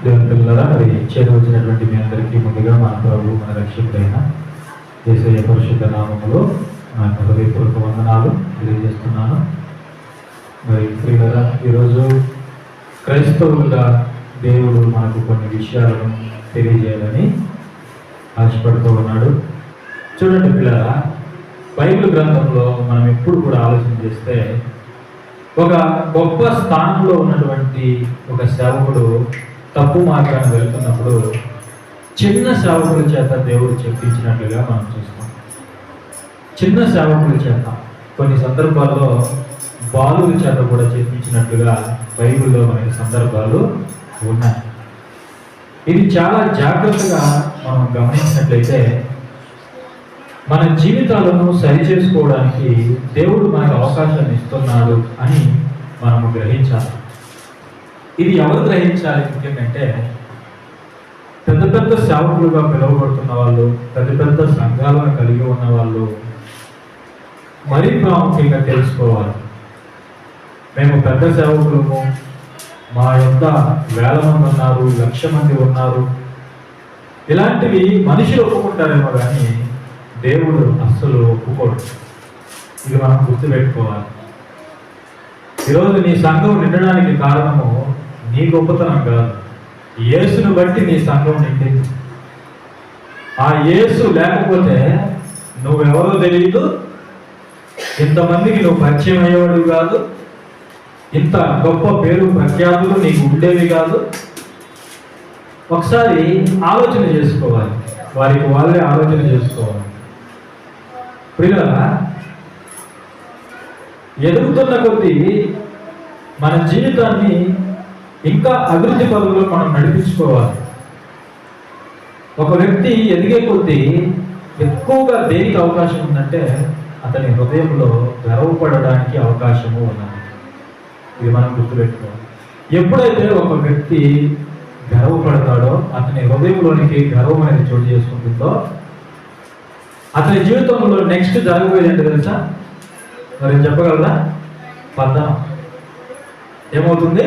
దేవుని పిల్లలారా, మరి చేరవచ్చినటువంటి మీ అందరికీ ముందుగా మన ప్రభు మన రక్షకుడైన యేసయ్య పరిశుద్ధ నామములో నా హృదయపూర్వక వందనాలు తెలియజేస్తున్నాను. మరి ప్రియులారా, ఈరోజు క్రైస్తవులుగా దేవుడు మనకు కొన్ని విషయాలను తెలియజేయాలని ఆశపడుతూ ఉన్నాడు. చూడండి పిల్లరా, బైబిల్ గ్రంథంలో మనం ఎప్పుడు కూడా ఆలోచన చేస్తే ఒక గొప్ప స్థానంలో ఉన్నటువంటి ఒక సేవకుడు తప్పు మార్గాన్ని వెళ్తున్నప్పుడు చిన్న సేవకుల చేత దేవుడు చెప్పించినట్లుగా మనం చూస్తాం. చిన్న సేవకుల చేత, కొన్ని సందర్భాల్లో బాలుల చేత కూడా చెప్పించినట్లుగా బైబిల్లో మనకి సందర్భాలు ఉన్నాయి. ఇది చాలా జాగ్రత్తగా మనం గమనించినట్లయితే మన జీవితాలను సరిచేసుకోవడానికి దేవుడు మనకు అవకాశాన్ని ఇస్తున్నాడు అని మనము గ్రహించాలి. ఇది ఎవరు గ్రహించాలి? ముఖ్యంగా పెద్ద పెద్ద సేవకులుగా పిలువబడుతున్న వాళ్ళు, పెద్ద పెద్ద సంఘాలను కలిగి ఉన్న వాళ్ళు మరీ ప్రాముఖ్యంగా తెలుసుకోవాలి. మేము పెద్ద సేవకులము, మా యొక్క 1000 మంది ఉన్నారు, 1,00,000 మంది ఉన్నారు, ఇలాంటివి మనుషులు ఒప్పుకుంటారేమో కానీ దేవుడు అస్సలు ఒప్పుకోడు. ఇది మనం గుర్తుపెట్టుకోవాలి. ఈరోజు నీ సంఘం నిండడానికి కారణము నీ గొప్పతనం కాదు, యేసును బట్టి నీ సంఘం నిండింది. ఆ యేసు లేకపోతే నువ్వెవరో తెలియదు, ఇంతమందికి నువ్వు పరిచయం అయ్యేవాడు కాదు, ఇంత గొప్ప పేరు ప్రఖ్యాతులు నీకు ఉండేవి కాదు. ఒకసారి ఆలోచన చేసుకోవాలి, వారికి వాళ్ళే ఆలోచన చేసుకోవాలి. ప్రియులారా, ఎదుగుతున్న కొద్దీ మన జీవితాన్ని ఇంకా అభివృద్ధి పనుల్లో మనం నడిపించుకోవాలి. ఒక వ్యక్తి ఎదిగే కొద్దీ ఎక్కువగా దేనికి అవకాశం ఉందంటే అతని హృదయంలో గర్వపడడానికి అవకాశము ఉన్నది. ఇది మనం గుర్తుపెట్టుకోవాలి. ఎప్పుడైతే ఒక వ్యక్తి గర్వపడతాడో, అతని హృదయంలోనికి గర్వం అనేది చోటు చేసుకుంటుందో, అతని జీవితంలో నెక్స్ట్ జరగబోయేది ఏంటో తెలుసా? మరి చెప్పగలరా? పతనం. ఏమవుతుంది?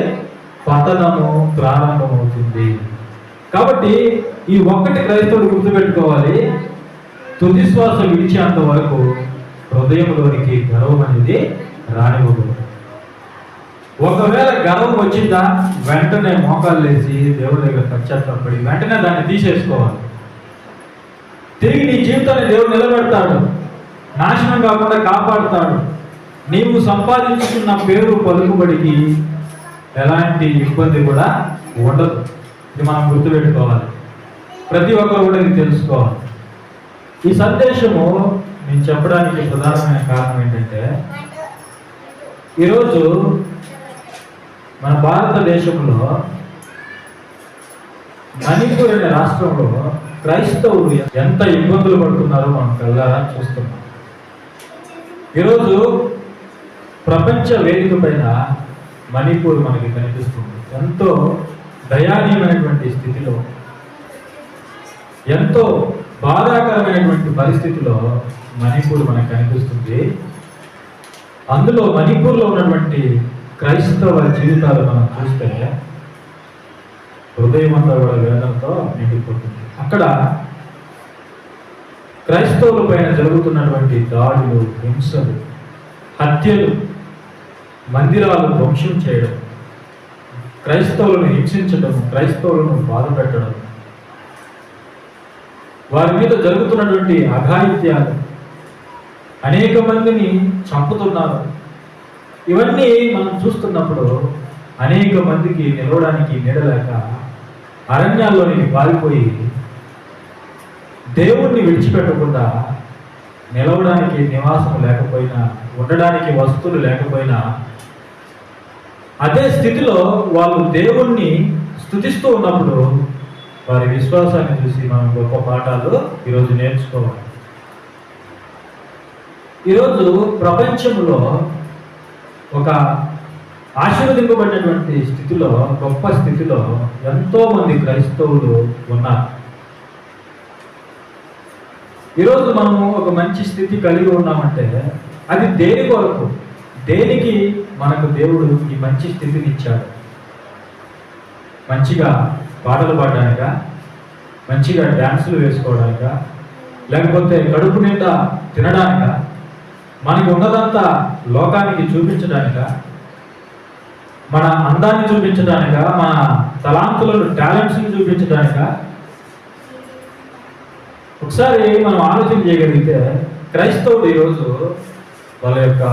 పతనము ప్రారంభమవుతుంది. కాబట్టి ఈ ఒక్కటి క్రైస్తవుడు గుర్తుపెట్టుకోవాలి, తుది శ్వాస విడిచేంత వరకు హృదయంలోనికి గర్వం అనేది రానివ్వకూడదు. ఒకవేళ గర్వం వచ్చిందా, వెంటనే మోకాలు లేచి దేవుడి దగ్గర పశ్చాత్తాపడి వెంటనే దాన్ని తీసేసుకోవాలి. తిరిగి నీ జీవితాన్ని దేవుడు నిలబెడతాడు, నాశనం కాకుండా కాపాడుతాడు. నీవు సంపాదించుకున్న పేరు పలుకుబడికి ఎలాంటి ఇబ్బంది కూడా ఉండదు. ఇది మనం గుర్తుపెట్టుకోవాలి. ప్రతి ఒక్కరు కూడా ఇది తెలుసుకోవాలి. ఈ సందేశము నేను చెప్పడానికి ప్రధానమైన కారణం ఏంటంటే, ఈరోజు మన భారతదేశంలో మణిపూర్ అనే రాష్ట్రంలో క్రైస్తవులు ఎంత ఇబ్బందులు పడుతున్నారో మనం కళ్ళారా చూస్తున్నాం. ఈరోజు ప్రపంచ వేదిక పైన మణిపూర్ మనకి కనిపిస్తుంది. ఎంతో దయానీయమైనటువంటి స్థితిలో, ఎంతో బాధాకరమైనటువంటి పరిస్థితిలో మణిపూర్ మనకు కనిపిస్తుంది. అందులో మణిపూర్లో ఉన్నటువంటి క్రైస్తవ జీవితాలు మనం చూస్తే హృదయం అంతా కూడా వేదనతో నిండిపోతుంది. అక్కడ క్రైస్తవుల పైన జరుగుతున్నటువంటి దాడులు, హింసలు, హత్యలు, మందిరాలు ధ్వంసం చేయడం, క్రైస్తవులను హింసించడం, క్రైస్తవులను బాధ పెట్టడం, వారి మీద జరుగుతున్నటువంటి అఘాయిత్యాలు, అనేక మందిని చంపుతున్నారు. ఇవన్నీ మనం చూస్తున్నప్పుడు అనేక మందికి నిలవడానికి నీడలేక అరణ్యాల్లోనికి పారిపోయి దేవుణ్ణి విడిచిపెట్టకుండా, నిలవడానికి నివాసం లేకపోయినా, ఉండడానికి వస్తువులు లేకపోయినా, అదే స్థితిలో వాళ్ళు దేవుణ్ణి స్తుతిస్తూ ఉన్నప్పుడు వారి విశ్వాసాన్ని చూసి మనం గొప్ప పాఠాలు ఈరోజు నేర్చుకోవాలి. ఈరోజు ప్రపంచంలో ఒక ఆశీర్వదింపబడినటువంటి స్థితిలో, గొప్ప స్థితిలో ఎంతో మంది క్రైస్తవులు ఉన్నారు. ఈరోజు మనము ఒక మంచి స్థితి కలిగి ఉన్నామంటే అది దేని కొరకు, దేనికి మనకు దేవుడు ఈ మంచి స్థితిని ఇచ్చాడు? మంచిగా పాటలు పాడడానిక, మంచిగా డ్యాన్సులు వేసుకోవడానిక, లేకపోతే కడుపు నిండా తినడానిక, మనకి ఉన్నదంతా లోకానికి చూపించడానిక, మన అందాన్ని చూపించడానిక, మన తలాంతులను టాలెంట్స్ని చూపించడానిక? ఒకసారి మనం ఆలోచన చేయగలిగితే క్రైస్తవుడు ఈరోజు వాళ్ళ యొక్క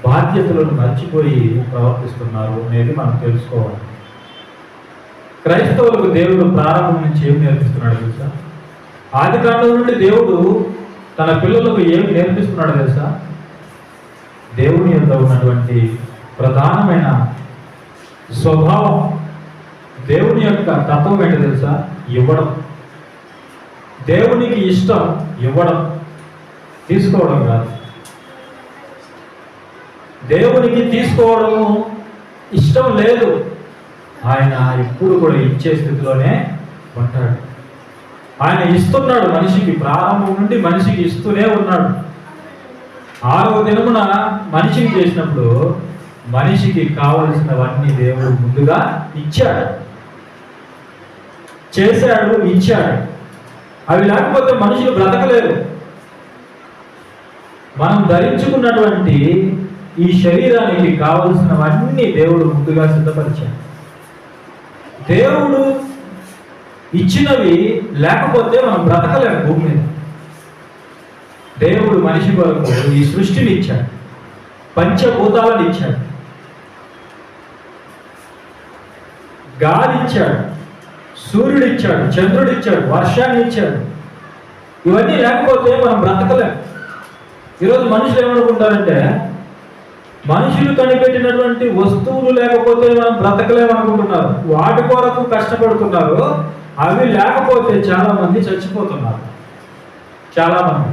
బాధ్యతలను మర్చిపోయి ప్రవర్తిస్తున్నారు అనేది మనం తెలుసుకోవాలి. క్రైస్తవులకు దేవుడు ప్రారంభం నుంచి ఏం నేర్పిస్తున్నాడు తెలుసా? ఆది కాండం నుండి దేవుడు తన పిల్లలకు ఏం నేర్పిస్తున్నాడు తెలుసా? దేవుని యొక్క ఉన్నటువంటి ప్రధానమైన స్వభావం, దేవుని యొక్క తత్వం ఏంటో తెలుసా? ఇవ్వడం. దేవునికి ఇష్టం ఇవ్వడం, తీసుకోవడం కాదు. దేవునికి తీసుకోవడం ఇష్టం లేదు. ఆయన ఎప్పుడు కూడా ఇచ్చే స్థితిలోనే ఉంటాడు. ఆయన ఇస్తున్నాడు మనిషికి, ప్రారంభం నుండి మనిషికి ఇస్తూనే ఉన్నాడు. 6వ దినమున మనిషిని చేసినప్పుడు మనిషికి కావలసినవన్నీ దేవుడు ముందుగా ఇచ్చాడు, చేశాడు, ఇచ్చాడు. అవి లేకపోతే మనుషులు బ్రతకలేరు. మనం ధరించుకున్నటువంటి ఈ శరీరానికి కావలసినవన్నీ దేవుడు ముందుగా సిద్ధపరిచాడు. దేవుడు ఇచ్చినవి లేకపోతే మనం బ్రతకలేము భూమి మీద. దేవుడు మనిషి కొరకు ఈ సృష్టిని ఇచ్చాడు, పంచభూతాలను ఇచ్చాడు, గాలి ఇచ్చాడు, సూర్యుడు ఇచ్చాడు, చంద్రుడు ఇచ్చాడు, వర్షాన్ని ఇచ్చాడు. ఇవన్నీ లేకపోతే మనం బ్రతకలేం. ఈరోజు మనుషులు ఏమనుకుంటారంటే, మనుషులు కనిపెట్టినటువంటి వస్తువులు లేకపోతే మనం బ్రతకలేమనుకుంటున్నారు. వాటి కొరకు కష్టపడుతున్నారు. అవి లేకపోతే చాలా మంది చచ్చిపోతున్నారు. చాలా మంది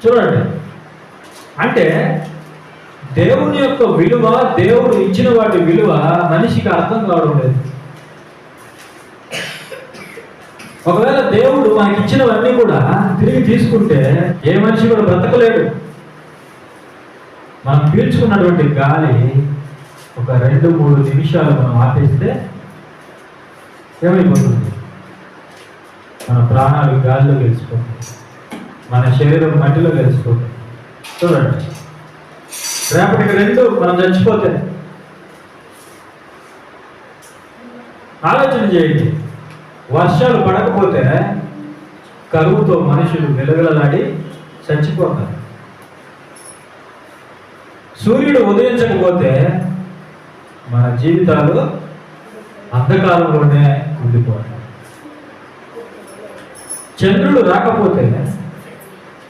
చూడండి. అంటే దేవుని యొక్క విలువ, దేవుడు ఇచ్చిన వాటి విలువ మనిషికి అర్థం కావడం లేదు. ఒకవేళ దేవుడు మనకి ఇచ్చినవన్నీ కూడా తిరిగి తీసుకుంటే ఏ మనిషి కూడా బ్రతకలేడు. మనం పీల్చుకున్నటువంటి గాలి ఒక 2-3 నిమిషాలు మనం ఆపేస్తే ఏమైపోతుంది? మన ప్రాణాలు గాలిలో గెలిచిపోతుంది, మన శరీరం మట్టిలో గెలిచిపోతుంది. చూడండి, రేపటికి 2 మనం చచ్చిపోతే ఆలోచన చేయండి. వర్షాలు పడకపోతే కరువుతో మనుషులు వెలుగులలాడి చచ్చిపోతారు. సూర్యుడు ఉదయించకపోతే మన జీవితాలు అంధకారంలోనే ఉండిపోతాయి. చంద్రుడు రాకపోతే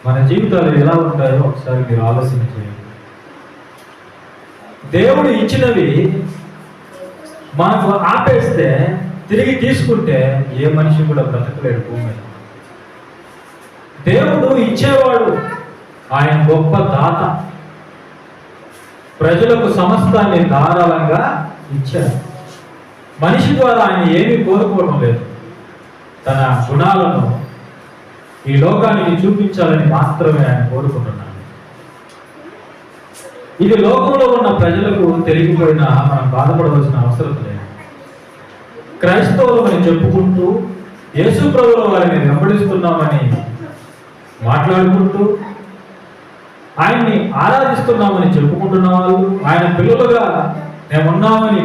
మన జీవితాలు ఎలా ఉంటాయో ఒకసారి మీరు ఆలోచన చేయండి. దేవుడు ఇచ్చినవి మనకు ఆపేస్తే, తిరిగి తీసుకుంటే ఏ మనిషి కూడా బ్రతకలేడు భూమి. దేవుడు ఇచ్చేవాడు, ఆయన గొప్ప దాత. ప్రజలకు సమస్తాన్ని ధారాళంగా ఇచ్చాడు. మనిషి ద్వారా ఆయన ఏమీ కోరుకోవడం లేదు. తన గుణాలను ఈ లోకానికి చూపించాలని మాత్రమే ఆయన కోరుకుంటున్నాడు. ఇది లోకంలో ఉన్న ప్రజలకు తెలియకపోయినా మనం బాధపడవలసిన అవసరం లేదు. క్రైస్తవులు చెప్పుకుంటూ, యేసు ప్రభువుల వారిని వెంబడిస్తున్నామని మాట్లాడుకుంటూ, ఆయన్ని ఆరాధిస్తున్నామని చెప్పుకుంటున్న వాళ్ళు, ఆయన పిల్లలుగా మేమున్నామని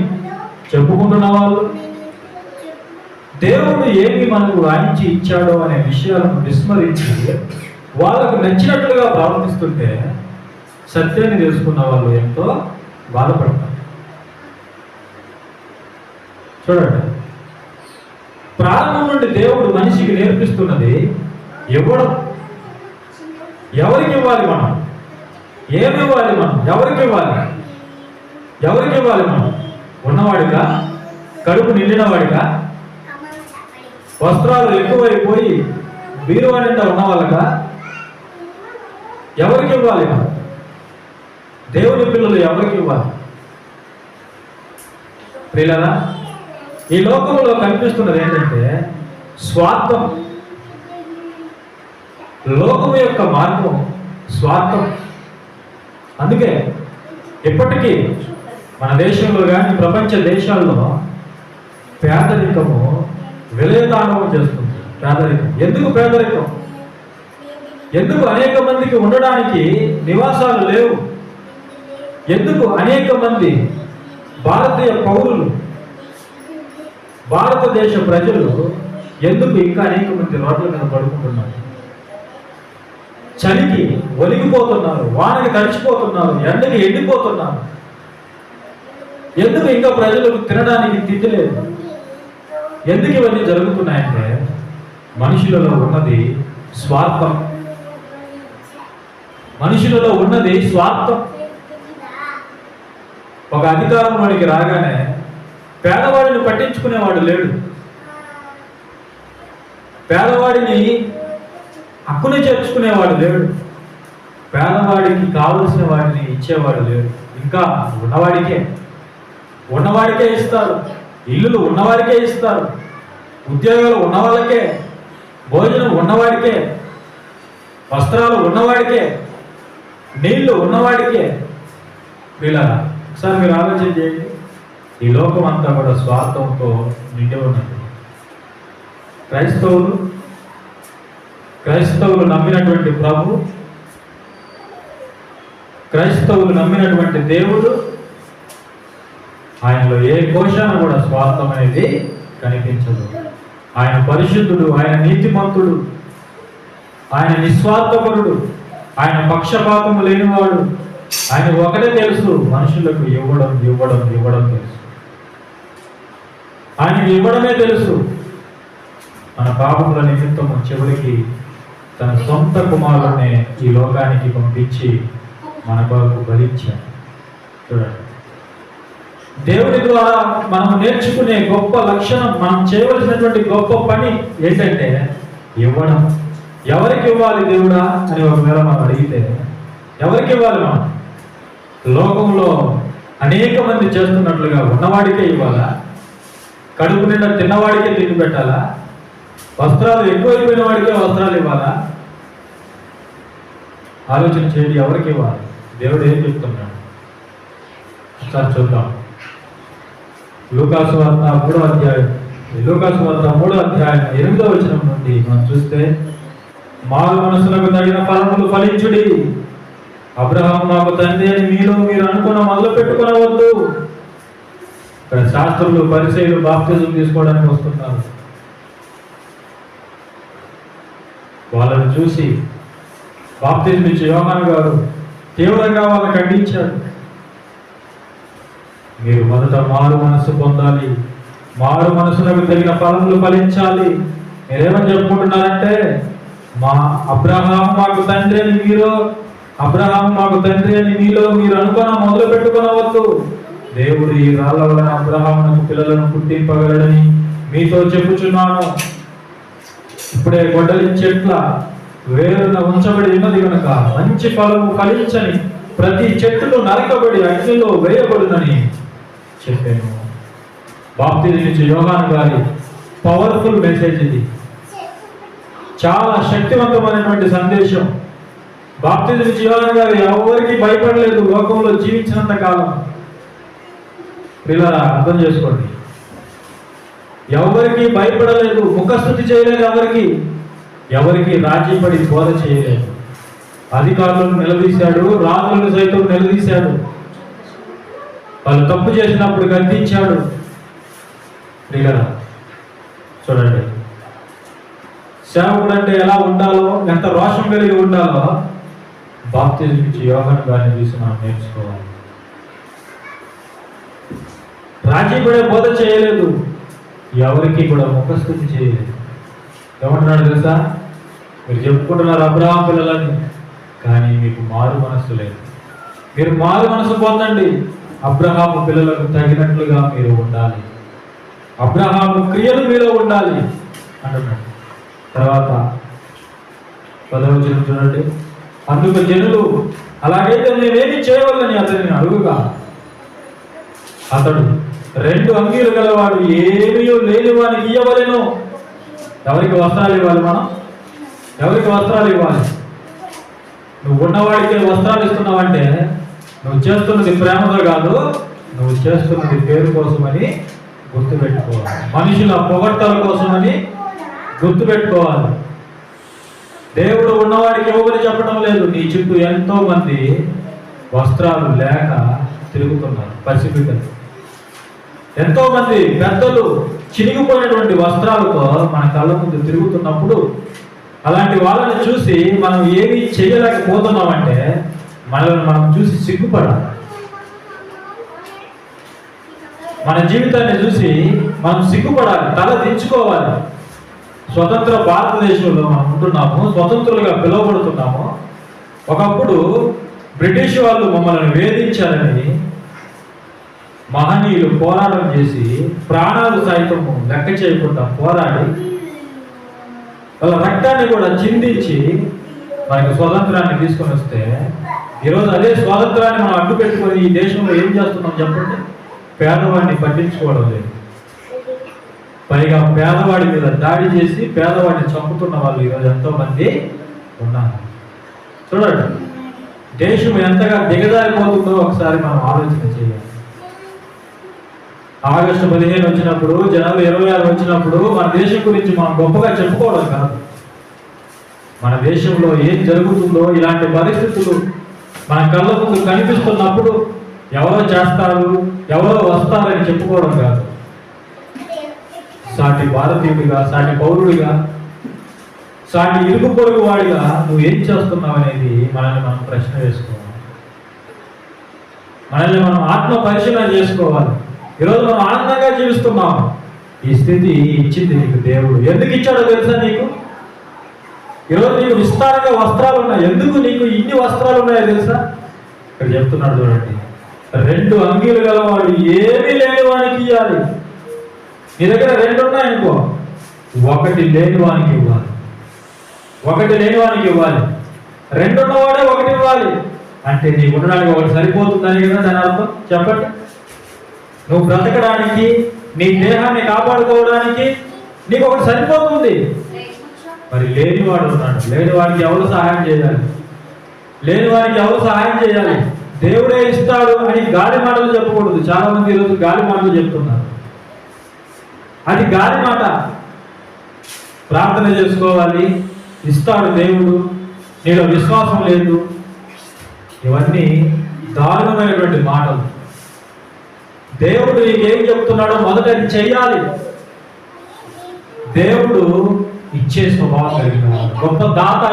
చెప్పుకుంటున్న వాళ్ళు, దేవుడు ఏమి మనకు వాయించి ఇచ్చాడో అనే విషయాలను విస్మరించి వాళ్ళకు నచ్చినట్లుగా ప్రవర్తిస్తుంటే సత్యాన్ని తెలుసుకున్న వాళ్ళు ఎంతో బాధపడతారు. చూడండి, ప్రారంభం నుండి దేవుడు మనిషికి నేర్పిస్తున్నది ఇవ్వడం. ఎవరికి ఇవ్వాలి మనం? ఏమి ఇవ్వాలి మనం? ఎవరికి ఇవ్వాలి? ఎవరికి ఇవ్వాలి మనం? ఉన్నవాడిగా, కడుపు నిండిన వాడిగా, వస్త్రాలు ఎక్కువైపోయి బీరువా నిండా ఉన్న వాళ్ళగా, ఎవరికి ఇవ్వాలి మనం? దేవుని పిల్లలు ఎవరికి ఇవ్వాలి? ప్రియులారా, ఈ లోకంలో కనిపిస్తున్నది ఏంటంటే స్వార్థం. లోకము యొక్క మార్గం స్వార్థం. అందుకే ఇప్పటికీ మన దేశంలో కానీ ప్రపంచ దేశాల్లో పేదరికము విలయతాండవం చేస్తుంది. పేదరికం ఎందుకు? పేదరికం ఎందుకు? అనేక మందికి ఉండడానికి నివాసాలు లేవు. ఎందుకు? అనేక మంది భారతీయ పౌరులు, భారతదేశ ప్రజలు ఎందుకు ఇంకా అనేక మంది రోడ్ల మీద పడుకుంటున్నారు? చలికి ఒలిగిపోతున్నారు, వానకి తడిచిపోతున్నారు, ఎండకి ఎండిపోతున్నారు. ఎందుకు ఇంకా ప్రజలకు తినడానికి తిండి లేదు? ఎందుకు ఇవన్నీ జరుగుతున్నాయంటే మనుషులలో ఉన్నది స్వార్థం. మనుషులలో ఉన్నది స్వార్థం. ఒక అధికారంలోనికి రాగానే పేదవాడిని పట్టించుకునేవాడు లేడు. పేదవాడిని హక్కుని చేర్చుకునేవాడు లేడు. పేదవాడికి కావలసిన వాడిని ఇచ్చేవాడు లేడు. ఇంకా ఉన్నవాడికే ఇస్తారు. ఇల్లులు ఉన్నవాడికే ఇస్తారు. ఉద్యోగాలు ఉన్నవాళ్ళకే, భోజనం ఉన్నవాడికే, వస్త్రాలు ఉన్నవాడికే, నీళ్లు ఉన్నవాడికే. వీళ్ళరా ఒకసారి మీరు ఆలోచన చేయండి. ఈ లోకం అంతా కూడా స్వార్థంతో నిండి ఉన్నది. క్రైస్తవులు నమ్మినటువంటి ప్రభు, క్రైస్తవులు నమ్మినటువంటి దేవుడు, ఆయనలో ఏ కోశాన కూడా స్వార్థం అనేది కనిపించదు. ఆయన పరిశుద్ధుడు, ఆయన నీతిమంతుడు, ఆయన నిస్వార్థపరుడు, ఆయన పక్షపాతము లేనివాడు. ఆయన ఒకటే తెలుసు, మనుషులకు ఇవ్వడం తెలుసు. ఆయనకి ఇవ్వడమే తెలుసు. మన పాపముల నిమిత్తము చివరికి తన సొంత కుమారుడిని ఈ లోకానికి పంపించి మన కొరకు బలిచ్చాడు. చూడండి, దేవుడి ద్వారా మనం నేర్చుకునే గొప్ప లక్షణం, మనం చేయవలసినటువంటి గొప్ప పని ఏంటంటే ఇవ్వడం. ఎవరికి ఇవ్వాలి దేవుడా అని ఒకవేళ మనం అడిగితే ఎవరికి ఇవ్వాలి? మనం లోకంలో అనేక మంది చేస్తున్నట్లుగా ఉన్నవాడికే ఇవ్వాలా? కడుపు నిండా తిన్నవాడికే తిండి పెట్టాలా? వస్త్రాలు ఎక్కువైపోయిన వాడికే వస్త్రాలు ఇవ్వాలా? ఆలోచన చేయండి, ఎవరికి ఇవ్వాలి? దేవుడు ఏం చెప్తున్నాడు ఒకసారి చూద్దాం. లూకాసు వార్త 3వ అధ్యాయం 8వ వచనం నుండి మనం చూస్తే, మారు మనసులకు తగిన ఫలములు ఫలించుడి. అబ్రహాము మాకు తండ్రి అని మీరు అనుకున్న మొదలు పెట్టుకునవద్దు. ఇక్కడ శాస్త్రులు, పరిసయ్యులు బాప్తిజం తీసుకోవడానికి వస్తున్నారు. వాళ్ళని చూసి బాప్తిజం ఇచ్చే యోహాను గారు తీవ్రంగా వాళ్ళని ఖండించాడు. మీరు మొదట మారు మనసు పొందాలి, మారు మనసులకు తగిన ఫలములు ఫలించాలి. మీరేమని చెప్పుకుంటున్నారంటే, అబ్రహాము మాకు తండ్రి అని మీలో మీరు అనుకున్న మొదలు పెట్టుకునవద్దు. దేవుడు ఈ రాళ్ళ వలన అబ్రహామునకు పిల్లలను పుట్టింపగలడని మీతో చెప్పుచున్నాను. ఇప్పుడే గొడ్డలి చెట్ల వేరున ఉంచబడి ఉన్నది కనుక మంచి ఫలము ఫలించని ప్రతి చెట్టును నరకబడి అగ్నిలో వేయబడునని చెప్పాను. బాప్తిజం ఇచ్చే యోహాను గారి పవర్ఫుల్ మెసేజ్ ఇది. చాలా శక్తివంతమైనటువంటి సందేశం. బాప్తిజం ఇచ్చే యోహాను గారు ఎవరికి భయపడలేదు లోకంలో జీవించినంత కాలం. పిల్లరా అర్థం చేసుకోండి, ఎవరికి భయపడలేదు, ముఖస్థుతి చేయలేదు, ఎవరికి రాజీపడి బోధ చేయలేదు. అధికారులను నిలదీశాడు, రాజులను సైతం నిలదీశాడు. వాళ్ళు తప్పు చేసినప్పుడు గద్దించాడు. పిల్లరా చూడండి, సేవకుడు అంటే ఎలా ఉండాలో, ఎంత రోషం కలిగి ఉండాలో బాప్తిజం ఇచ్చే యోహాను గారిని చూసి మనం నేర్చుకోవాలి. రాజీపడే బోధ చేయలేదు, ఎవరికి కూడా ముఖస్థుతి చేయలేదు. ఏమంటున్నాడు తెలుసా? మీరు చెప్పుకుంటున్నారు అబ్రహాము పిల్లలని, కానీ మీకు మారు మనస్సు లేదు. మీరు మారు మనసు పొందండి. అబ్రహాము పిల్లలకు తగినట్లుగా మీరు ఉండాలి. అబ్రహాము క్రియలు మీలో ఉండాలి అంటున్నాడు. తర్వాత 10వ వచనం చూడండి. అందుకు జనులు, అలాగైతే నేనేమి చేయవల్లని అతనిని అడుగుగా, అతడు 2 అంగీలు గలవాడు ఏమీ లేని వానికి ఇవ్వవలెను. ఎవరికి వస్త్రాలు ఇవ్వాలి? మనం ఎవరికి వస్త్రాలు ఇవ్వాలి? నువ్వు ఉన్నవాడికి వస్త్రాలు ఇస్తున్నావంటే నువ్వు చేస్తున్నది ప్రేమతో కాదు, నువ్వు చేస్తున్నది పేరు కోసమని గుర్తుపెట్టుకోవాలి. మనుషుల పొగడ్తల కోసమని గుర్తుపెట్టుకోవాలి. దేవుడు ఉన్నవాడికి ఎవరు చెప్పడం లేదు. నీ చుట్టూ ఎంతో మంది వస్త్రాలు లేక తిరుగుతున్నారు. పసిబిడ్డలు, ఎంతో మంది పెద్దలు చినిగిపోయినటువంటి వస్త్రాలతో మన కళ్ళ ముందు తిరుగుతున్నప్పుడు అలాంటి వాళ్ళని చూసి మనం ఏమీ చేయలేకపోతున్నామంటే మనల్ని మనం చూసి సిగ్గుపడాలి. మన జీవితాన్ని చూసి మనం సిగ్గుపడాలి, తల దించుకోవాలి. స్వతంత్ర భారతదేశంలో మనం ఉంటున్నాము, స్వతంత్రులుగా పిలువబడుతున్నాము. ఒకప్పుడు బ్రిటిష్ వాళ్ళు మమ్మల్ని వేధించారని మహనీయులు పోరాటం చేసి ప్రాణాలు సైతము లెక్క చేయకుండా పోరాడి వాళ్ళ రక్తాన్ని కూడా చిందించి మనకి స్వాతంత్రాన్ని తీసుకొని వస్తే ఈరోజు అదే స్వాతంత్రాన్ని మనం అడ్డు పెట్టుకొని ఈ దేశంలో ఏం చేస్తున్నాం చెప్పండి? పేదవాడిని పట్టించుకోవడం లేదు. పైగా పేదవాడి మీద దాడి చేసి పేదవాడిని చంపుతున్న వాళ్ళు ఈరోజు ఎంతో మంది ఉన్నారు. చూడండి, దేశం ఎంతగా దిగజారిపోతుందో ఒకసారి మనం ఆలోచన చేయాలి. ఆగస్టు 15 వచ్చినప్పుడు, జనవరి 26 వచ్చినప్పుడు మన దేశం గురించి మనం గొప్పగా చెప్పుకోవడం కాదు. మన దేశంలో ఏం జరుగుతుందో ఇలాంటి పరిస్థితులు మన కళ్ళ ముందు కనిపిస్తున్నప్పుడు ఎవరో చేస్తారు, ఎవరో వస్తారని చెప్పుకోవడం కాదు. సాటి భారతీయుడిగా, సాటి పౌరుడిగా, సాటి ఇరుగు పొరుగు వాడిగా నువ్వు ఏం చేస్తున్నావు అనేది మనల్ని మనం ప్రశ్న వేసుకోవాలి. మనల్ని మనం ఆత్మ పరిశీలన చేసుకోవాలి. ఈరోజు మనం ఆనందంగా జీవిస్తున్నాం. ఈ స్థితి ఇచ్చింది నీకు దేవుడు. ఎందుకు ఇచ్చాడో తెలుసా నీకు? ఈరోజు నీకు విస్తారంగా వస్త్రాలు ఉన్నాయి. ఎందుకు నీకు ఇన్ని వస్త్రాలు ఉన్నాయో తెలుసా? ఇక్కడ చెప్తున్నాడు చూడండి, 2 అంగీలు గలవాడు ఏమీ లేని వానికి ఇవ్వాలి. నీ దగ్గర 2 ఉన్నాయనుకో, 1 లేని వానికి ఇవ్వాలి. 1 లేని వానికి ఇవ్వాలి. 2 ఉన్నవాడే 1 ఇవ్వాలి. అంటే నీకు ఉండడానికి 1 సరిపోతుందని కదా దాని అర్థం? చెప్పండి. నువ్వు బ్రతకడానికి, నీ దేహాన్ని కాపాడుకోవడానికి నీకు 1 సరిపోతుంది. మరి లేనివాడు ఉన్నాడు. లేని వాడికి ఎవరు సహాయం చేయాలి? లేని వారికి ఎవరు సహాయం చేయాలి? దేవుడే ఇస్తాడు అని గాలి మాటలు చెప్పకూడదు. చాలా మంది ఈరోజు గాలి మాటలు చెప్తున్నారు. అది గాలి మాట. ప్రార్థన చేసుకోవాలి, ఇస్తాడు దేవుడు, నీలో విశ్వాసం లేదు, ఇవన్నీ దారుణమైనటువంటి మాటలు. దేవుడు నీకేం చెప్తున్నాడో మొదట అది చెయ్యాలి. దేవుడు ఇచ్చే స్వభావం కలిగిన గొప్ప దాత.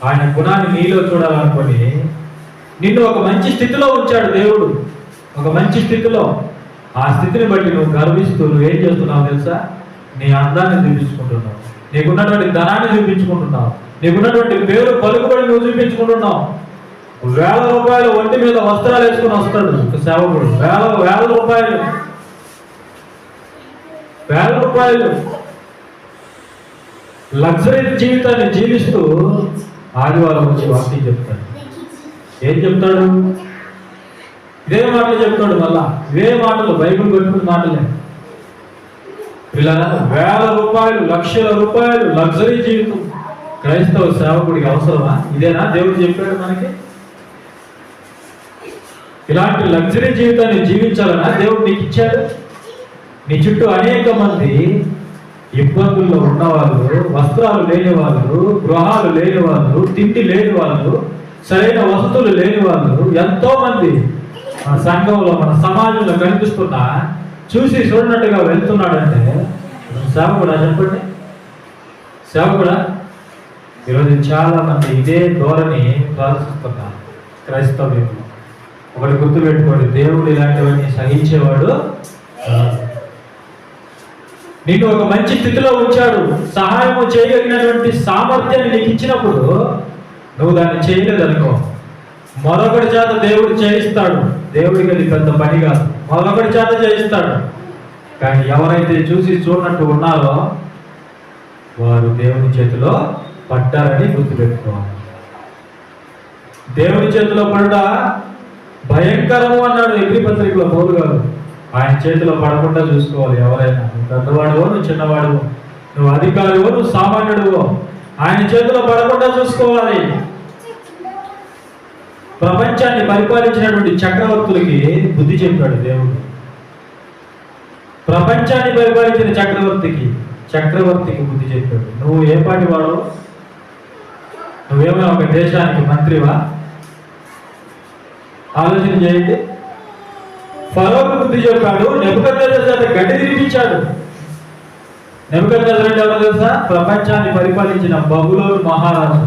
ఆయన గుణాన్ని నీలో చూడాలనుకొని నిన్ను ఒక మంచి స్థితిలో ఉంచాడు దేవుడు. ఒక మంచి స్థితిలో. ఆ స్థితిని బట్టి నువ్వు గర్విస్తూ నువ్వేం చేస్తున్నావు తెలుసా? నీ అందాన్ని చూపించుకుంటున్నావు, నీకున్నటువంటి ధనాన్ని చూపించుకుంటున్నావు, నీకున్నటువంటి పేరు పలుకుబడి నువ్వు చూపించుకుంటున్నావు. 1000 రూపాయలు ఒంటి మీద వస్త్రాలు వేసుకుని వస్తాడు ఒక సేవకుడు. 1000 రూపాయలు లగ్జరీ జీవితాన్ని జీవిస్తూ ఆదివారం వచ్చి వాక్యం చెప్తాడు. ఏం చెప్తాడు? ఇదే మాటలు చెప్తాడు. మళ్ళా ఇవే మాటలు, బైబిల్ పెట్టుకున్న మాటలే. ఇలా 1000 రూపాయలు, లక్షల రూపాయలు లగ్జరీ జీవితం క్రైస్తవ సేవకుడికి అవసరమా? ఇదేనా దేవుడు చెప్పాడు మనకి? ఇలాంటి లగ్జరీ జీవితాన్ని జీవించాలన్నా దేవుడు నీకు ఇచ్చాడు. నీ చుట్టూ అనేక మంది ఇబ్బందుల్లో ఉన్నవాళ్ళు, వస్త్రాలు లేని వాళ్ళు, గృహాలు లేని వాళ్ళు, తిండి లేని వాళ్ళు, సరైన వసతులు లేని వాళ్ళు ఎంతో మంది మన సంఘంలో, మన సమాజంలో కనిపిస్తున్నా చూసి చూడనట్టుగా వెళ్తున్నాడంటే సేవకుడా? చెప్పండి, సేవకుడా? ఈరోజు చాలా మంది ఇదే ధోరణి ప్రదర్శిస్తున్నారు క్రైస్తవ్యంలో. ఒకటి గుర్తుపెట్టుకోండి, దేవుడు ఇలాంటివన్నీ సహించేవాడు. నీకు ఒక మంచి స్థితిలో ఉంచాడు. సహాయము చేయగలిగినటువంటి సామర్థ్యాన్ని నీకు ఇచ్చినప్పుడు నువ్వు దాన్ని చేయలేదనుకో, మరొకటి చేత దేవుడు చేయిస్తాడు. దేవుడికి అది పెద్ద పని కాదు, మరొకటి చేత చేయిస్తాడు. కానీ ఎవరైతే చూసి చూడనట్టు ఉన్నారో వారు దేవుని చేతిలో పడ్డారని గుర్తుపెట్టుకోవాలి. దేవుని చేతిలో పడ్డ భయంకరము అన్నాడు ఎబ్రీ పత్రికలో పౌలు గారు. ఆయన చేతిలో పడకుండా చూసుకోవాలి. ఎవరైనా, నువ్వు పెద్దవాడువో, నువ్వు చిన్నవాడువో, నువ్వు అధికారివో, నువ్వు సామాన్యుడువో, ఆయన చేతిలో పడకుండా చూసుకోవాలి. ప్రపంచాన్ని పరిపాలించినటువంటి చక్రవర్తులకి బుద్ధి చెప్పాడు దేవుడు. ప్రపంచాన్ని పరిపాలించిన చక్రవర్తికి బుద్ధి చెప్పాడు. నువ్వు ఏ పాటి వాడు? నువ్వేమైనా ఒక దేశానికి మంత్రివా? ఆలోచన చేయండి. ఫరోకు బుద్ధి చెప్పాడు. నెబుకద్నెజరు చేత గడ్డి తినిపించాడు. నెబుకద్నెజరు అంటే ఎవరో తెలుసా? ప్రపంచాన్ని పరిపాలించిన బబులోను మహారాజు.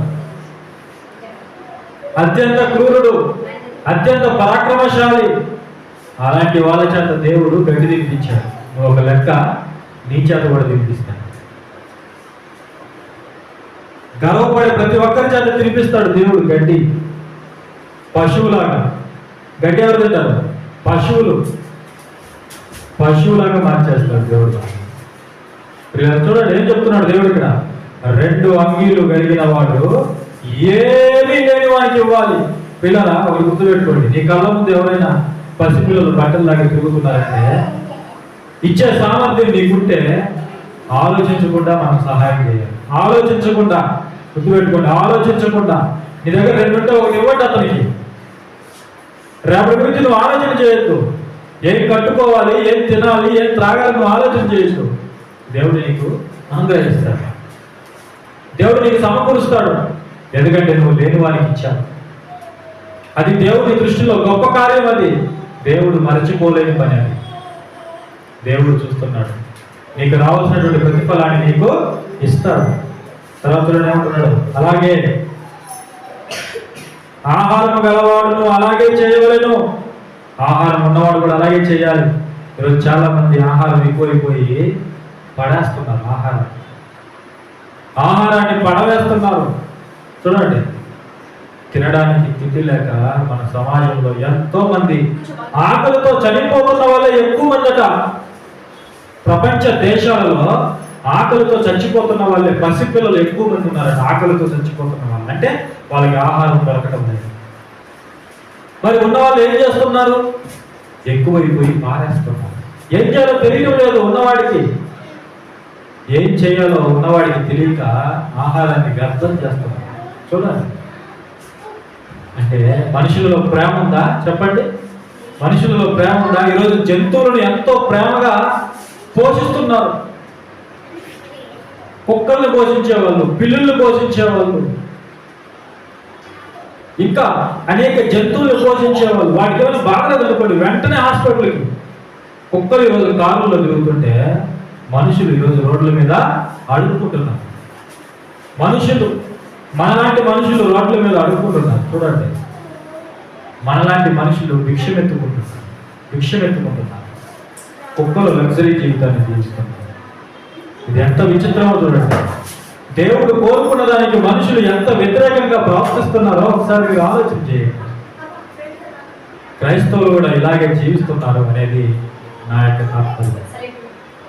అత్యంత క్రూరుడు, అత్యంత పరాక్రమశాలి. అలాంటి వాళ్ళ చేత దేవుడు గడ్డి తినిపించాడు. నువ్వు ఒక లెక్క, నీ చేత కూడా తినిపిస్తాడు. గర్వపడే ప్రతి ఒక్కరి చేత తినిపిస్తాడు దేవుడు గడ్డి. పశువులాగా గడ్డి ఎవరు తింటారు? పశువులాగా మార్చేస్తాడు దేవుడు. చూడండి ఏం చెప్తున్నాడు దేవుడు ఇక్కడ. 2 అంగీలు కలిగిన వాడు ఏమీ లేని వానికి ఇవ్వాలి. పిల్లరా ఒకటి గుర్తుపెట్టుకోండి. నీ కళ్ళ ముందు ఎవరైనా పసిపిల్లలు బట్టల్లాగా తిరుగుతున్నారంటే ఇచ్చే సామర్థ్యం నీకుంటే ఆలోచించకుండా మనం సహాయం చేయాలి. ఆలోచించకుండా, గుర్తుపెట్టుకోండి, ఆలోచించకుండా. నీ దగ్గర 2 ఉంటే ఒకటి ఇవ్వండి అతనికి. రేపటి గురించి నువ్వు ఆలోచన చేయొద్దు. ఏం కట్టుకోవాలి, ఏం తినాలి, ఏం త్రాగాలి నువ్వు ఆలోచన చేయొచ్చు. దేవుడు నీకు అనుగ్రహిస్తాడు. దేవుడు నీకు సమకూరుస్తాడు. ఎందుకంటే నువ్వు లేని వారికి ఇచ్చావు. అది దేవుడి దృష్టిలో గొప్ప కార్యం. అది దేవుడు మరచిపోలేని పని. అది దేవుడు చూస్తున్నాడు. నీకు రావాల్సినటువంటి ప్రతిఫలాన్ని నీకు ఇస్తాడు. తర్వాత ఏమంటున్నాడు? అలాగే ఆహారం గలవాడును అలాగే చేయవలెను. ఆహారం ఉన్నవాడు కూడా అలాగే చేయాలి. ఈరోజు చాలా మంది ఆహారం ఎక్కువైపోయి పడేస్తున్నారు. ఆహారాన్ని పడవేస్తున్నారు. చూడండి, తినడానికి తిండి లేక మన సమాజంలో ఎంతో మంది ఆకలితో చనిపోతున్న వాళ్ళే ఎక్కువ మందట. ప్రపంచ దేశాలలో ఆకలితో చచ్చిపోతున్న వాళ్ళే పసిపిల్లలు ఎక్కువ మంది ఉన్నారట. ఆకలితో చచ్చిపోతున్న వాళ్ళు అంటే వాళ్ళకి ఆహారం దొరకడం లేదు. మరి ఉన్న వాళ్ళు ఏం చేస్తున్నారు? ఎక్కువైపోయి పారేస్తున్నారు. ఏం చేయాలో తెలియడం లేదు ఉన్నవాడికి. ఏం చేయాలో ఉన్నవాడికి తెలియక ఆహారాన్ని వ్యర్థం చేస్తున్నారు. చూడండి, అంటే మనుషులలో ప్రేమ ఉందా? చెప్పండి, మనుషులలో ప్రేమ ఉందా? ఈరోజు జంతువులను ఎంతో ప్రేమగా పోషిస్తున్నారు. కుక్కల్ని పోషించేవాళ్ళు, పిల్లుల్ని పోషించేవాళ్ళు, ఇంకా అనేక జంతువులు పోషించేవాళ్ళు. వాటికి ఏమైనా బాగా అనుకోండి, వెంటనే హాస్పిటల్కి. కుక్కలు ఈరోజు కారులో తిరుగుతుంటే మనుషులు ఈరోజు రోడ్ల మీద అడుక్కుంటున్నారు. మనలాంటి మనుషులు రోడ్ల మీద అడుక్కుంటున్నారు. చూడండి, మనలాంటి మనుషులు భిక్షమెత్తుకుంటున్నారు. కుక్కలు లగ్జరీ జీవితాన్ని జీవిస్తున్నారు. ఇది ఎంత విచిత్రమో చూడండి. దేవుడు కోరుకున్న దానికి మనుషులు ఎంత వ్యతిరేకంగా ప్రవర్తిస్తున్నారో ఒకసారి మీరు ఆలోచన చేయండి. క్రైస్తవులు కూడా ఇలాగే జీవిస్తున్నారు అనేది నా యొక్క తాత్పర్యం.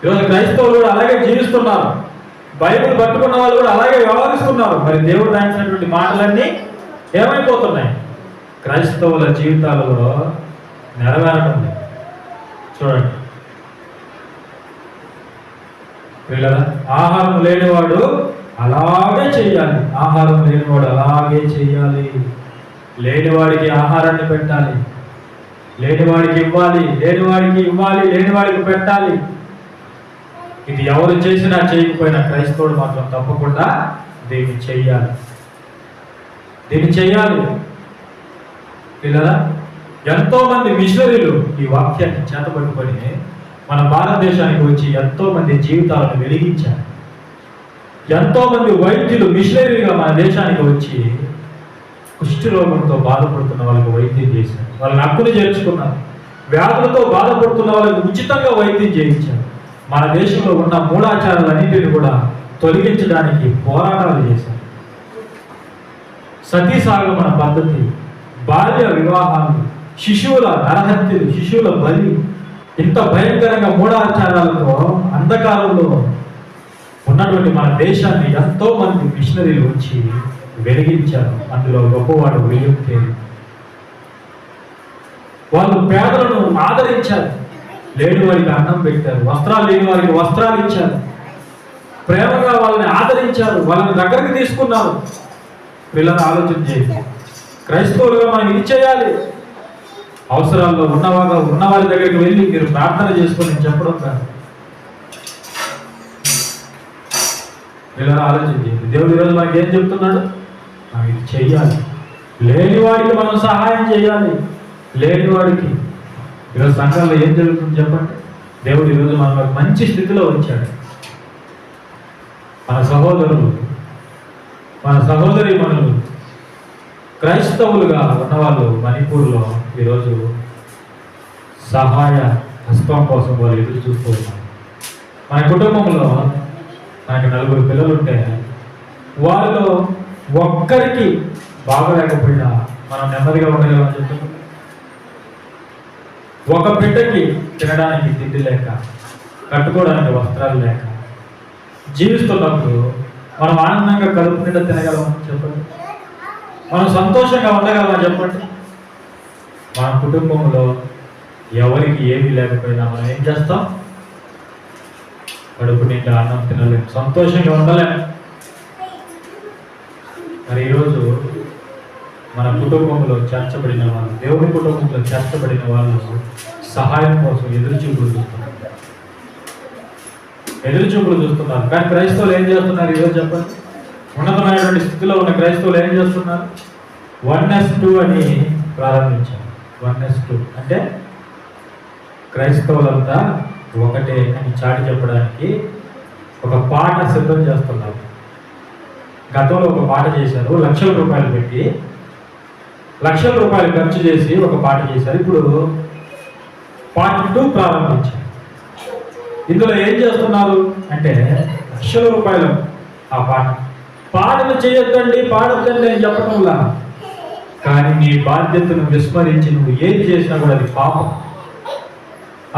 ఈరోజు క్రైస్తవులు కూడా అలాగే జీవిస్తున్నారు. బైబిల్ పట్టుకున్న వాళ్ళు కూడా అలాగే వ్యవహరిస్తున్నారు. మరి దేవుడు రాయించినటువంటి మాటలన్నీ ఏమైపోతున్నాయి? క్రైస్తవుల జీవితాలలో నెరవేరడం లేదు. చూడండి, పిల్లల ఆహారం లేనివాడు అలాగే చెయ్యాలి. లేనివాడికి ఆహారాన్ని పెట్టాలి. లేనివాడికి ఇవ్వాలి. లేనివాడికి పెట్టాలి. ఇది ఎవరు చేసినా చేయకపోయినా క్రైస్తవుడు మాత్రం తప్పకుండా దీన్ని చెయ్యాలి. పిల్లల ఎంతో మంది మిషనరీలు ఈ వాక్యాన్ని చేతపట్టుకొని మన భారతదేశానికి వచ్చి ఎంతో మంది జీవితాలను వెలిగించారు. ఎంతో మంది వైద్యులు మిషనరీగా మన దేశానికి వచ్చి కుష్టి రోగంతో బాధపడుతున్న వాళ్ళకి వైద్యం చేశారు. వాళ్ళని హక్కును చేర్చుకున్నారు. వ్యాధులతో బాధపడుతున్న వాళ్ళకి ఉచితంగా వైద్యం చేయించారు. మన దేశంలో ఉన్న మూఢాచారాలన్నింటినీ కూడా తొలగించడానికి పోరాటాలు చేశారు. సతీసాగమన పద్ధతి, బాల్య వివాహాలు, శిశువుల నరహత్యలు, శిశువుల బలి, ఇంత భయంకరంగా మూఢాచారాలతో అంధకారంలో ఉన్నటువంటి మన దేశాన్ని ఎంతో మంది మిషనరీలు వచ్చి వెలిగించారు. అందులో గొప్పవాడు విలియం కేరీ. వాళ్ళు పేదలను ఆదరించారు. లేని వారికి అన్నం పెట్టారు. వస్త్రాలు లేని వారికి వస్త్రాలు ఇచ్చారు. ప్రేమగా వాళ్ళని ఆదరించారు. వాళ్ళని దగ్గరికి తీసుకున్నారు. పిల్లలు ఆలోచన చేయండి. క్రైస్తవులుగా మనం ఇది చేయాలి. అవసరాల్లో ఉన్న వారి దగ్గరికి వెళ్ళి మీరు ప్రార్థన చేసుకొని చెప్పడం కాదు. ఇలా ఆలోచించేది. దేవుడు ఈరోజు మనకి ఏం చెప్తున్నాడు? మనం ఇది చెయ్యాలి. లేనివాడికి మనం సహాయం చేయాలి. లేనివాడికి ఈరోజు సంఘంలో ఏం జరుగుతుంది చెప్పండి? దేవుడు ఈరోజు మనకు మంచి స్థితిలో వచ్చాడు. మన సహోదరులు, మన సహోదరి మనులు, క్రైస్తవులుగా ఉన్నవాళ్ళు మణిపూర్లో ఈరోజు సహాయ హస్తం కోసం వాళ్ళు ఎదురు చూస్తూ ఉన్నారు. మన కుటుంబంలో మనకి 4 పిల్లలు ఉంటే వాళ్ళలో ఒక్కరికి బాగలేకపోయినా మనం నెమ్మదిగా ఉండగలమని చెప్తున్నాం. ఒక బిడ్డకి తినడానికి తిండి లేక, కట్టుకోవడానికి వస్త్రాలు లేక జీవిస్తున్నప్పుడు మనం ఆనందంగా కడుపు నిండా తినగలమని చెప్పండి. మనం సంతోషంగా ఉండగలమని చెప్పండి. మన కుటుంబంలో ఎవరికి ఏమీ లేకపోయినా మనం ఏం చేస్తాం? కడుపు నిండా అన్నం తినలేము, సంతోషంగా ఉండలేము. మరి ఈరోజు మన కుటుంబంలో చేర్చబడిన వాళ్ళు, దేవుని కుటుంబంలో చేర్చబడిన వాళ్ళు సహాయం కోసం ఎదురు చూపులు చూస్తున్నారు. కానీ క్రైస్తవులు ఏం చేస్తున్నారు ఈరోజు చెప్పండి? ఉన్నతమైనటువంటి స్థితిలో ఉన్న క్రైస్తవులు ఏం చేస్తున్నారు? 1S2 అని ప్రారంభించారు. 1S2 అంటే క్రైస్తవులంతా ఒకటే అని చాటి చెప్పడానికి ఒక పాట సిద్ధం చేస్తున్నారు. గతంలో ఒక పాట చేశారు, లక్షల రూపాయలు పెట్టి, లక్షల రూపాయలు ఖర్చు చేసి ఒక పాట చేశారు. ఇప్పుడు పార్ట్ 2 ప్రారంభించారు. ఇందులో ఏం చేస్తున్నారు అంటే లక్షల రూపాయలు ఆ పాటలు చేయొద్దండి, పాడొద్దండి అని చెప్పడంలా, కానీ నీ బాధ్యతను విస్మరించి నువ్వు ఏది చేసినా కూడా అది పాపం,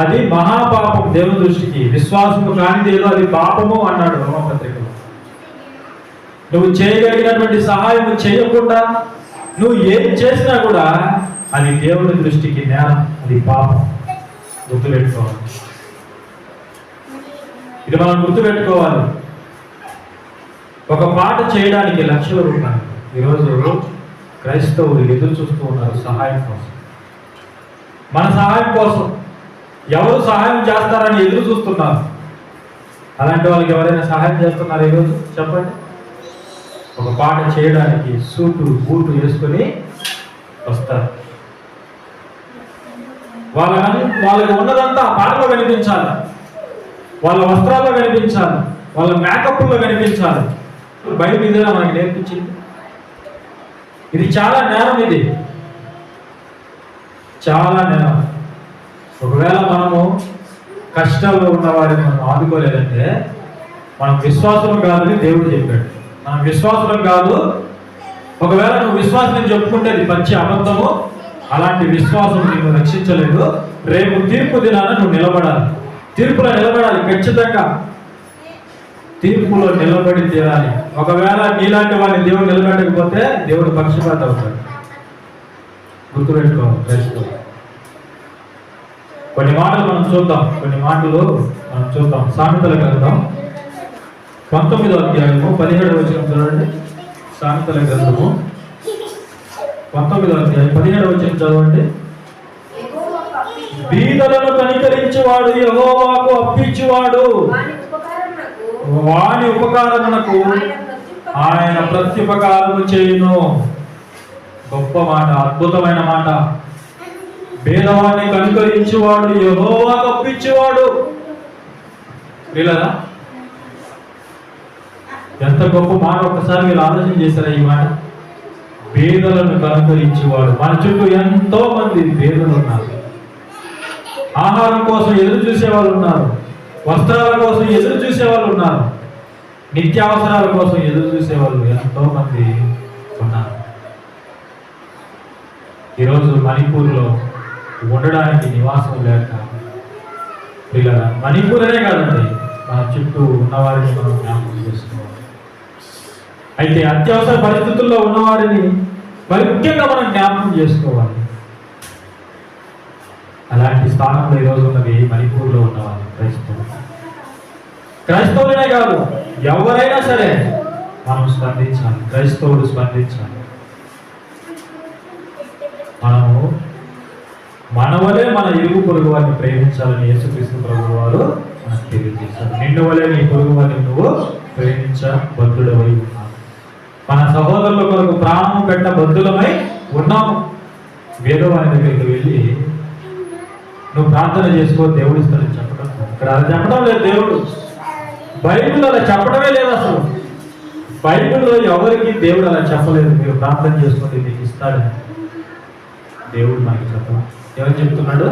అది మహాపాపం. దేవుని దృష్టికి విశ్వాసము కానిది ఏదో అది పాపము అన్నాడు రోమపత్రికలో. నువ్వు చేయగలిగినటువంటి సహాయం చేయకుండా నువ్వు ఏం చేసినా కూడా అది దేవుని దృష్టికి నేరం, అది పాపం. గుర్తుపెట్టుకోవాలి, ఇది మనం గుర్తుపెట్టుకోవాలి. ఒక పాట చేయడానికి లక్షల రూపాయలు. ఈరోజు క్రైస్తవులు ఎదురు చూస్తూ ఉన్నారు సహాయం కోసం. మన సహాయం కోసం ఎవరు సహాయం చేస్తారని ఎదురు చూస్తున్నారు. అలాంటి వాళ్ళకి ఎవరైనా సహాయం చేస్తున్నారు ఈరోజు చెప్పండి? ఒక పాట చేయడానికి సూటు బూటు వేసుకొని వస్తారు. వాళ్ళకి ఉన్నదంతా ఆ పాటలో కనిపించాలి, వాళ్ళ వస్త్రాల్లో కనిపించాలి, వాళ్ళ మేకప్లో కనిపించాలి. బైబిల్ ఇదేనా మనకి నేర్పించింది? ఇది చాలా నేరం, ఇది చాలా నేరం. ఒకవేళ మనము కష్టాల్లో ఉన్న వారిని మనం ఆదుకోలేదంటే మనం విశ్వాసం కాదని దేవుడు చెప్పాడు. మనం విశ్వాసం కాదు. ఒకవేళ నువ్వు విశ్వాసం చెప్పుకుంటే అది పచ్చి అబద్ధము. అలాంటి విశ్వాసం నిన్ను రక్షించలేదు. రేపు తీర్పు దినాన నువ్వు నిలబడాలి, తీర్పులో నిలబడాలి. ఖచ్చితంగా తీర్పులో నిలబడి తీరాలి. ఒకవేళ నీలాంటి వాడిని దేవుడు నిలబడకపోతే దేవుడు పక్షపాత అవుతాడు. గుర్తుపెట్టుకోవాలి క్రైస్తవులు. కొన్ని మాటలు మనం చూద్దాం, సామెతల గ్రంథం 19వ అధ్యాయము 17వ వచనం చూడండి. సామెతల గ్రంథము 19వ అధ్యాయం 17వ వచనం చదవండి. బీదలను కనికరించువాడు యెహోవాకు అప్పించువాడు, వాని ఉపకారమునకు ఆయన ప్రత్యుపకారము చేయును. గొప్ప మాట, అద్భుతమైన మాట. పేదవాడిని కనుకరించువాడు యెహోవాకు అప్పించువాడు. వీళ్ళదా ఎంత గొప్ప మాట! ఒకసారి మీరు ఆలోచన చేశారా ఈ మాట? పేదలను కనుకరించేవాడు. మన చుట్టూ ఎంతో మంది పేదలు ఉన్నారు. ఆహారం కోసం ఎదురు చూసే వాళ్ళు ఉన్నారు, వస్త్రాల కోసం ఎదురు చూసే వాళ్ళు ఉన్నారు, నిత్యావసరాల కోసం ఎదురు చూసే వాళ్ళు ఎంతో మంది ఉన్నారు. ఈరోజు మణిపూర్లో ఉండడానికి నివాసం లేక పిల్లల మణిపూరనే కాదండి, మన చుట్టూ ఉన్నవారిని మనం జ్ఞాపకం చేసుకోవాలి. అయితే అత్యవసర పరిస్థితుల్లో ఉన్నవారిని మరి ముఖ్యంగా మనం జ్ఞాపకం చేసుకోవాలి. అలాంటి స్థానంలో ఈరోజు ఉన్నది మణిపూర్లో ఉన్నవారు క్రైస్తవులనే కాదు, ఎవరైనా సరే మనం స్పందించాలి. క్రైస్తవులు స్పందించాలి. మనము మన వలే మన ఇరుగు పొరుగు వారిని ప్రేమించాలని యేసుక్రీస్తు ప్రభువు వారు మనకు తెలియజేశాడు. నిన్ను వలె నీ పొరుగు వారిని నువ్వు ప్రేమించబద్ధుడవై ఉన్నావు. మన సహోదరుల కొరకు ప్రాణం పెట్టబద్ధులమై ఉన్నాము. వేదవాని దగ్గరికి వెళ్ళి నువ్వు ప్రార్థన చేసుకో, దేవుడు ఇస్తాడని చెప్పడం ఇక్కడ అలా చెప్పడం లేదు. దేవుడు బైబిల్లో అలా చెప్పడమే లేదు. అసలు బైబిల్లో ఎవరికి దేవుడు అలా చెప్పలేదు, మీరు ప్రార్థన చేసుకోండి మీకు ఇస్తాడని. దేవుడు మనకి చెప్పడం ఎవరు చెప్తున్నాడు?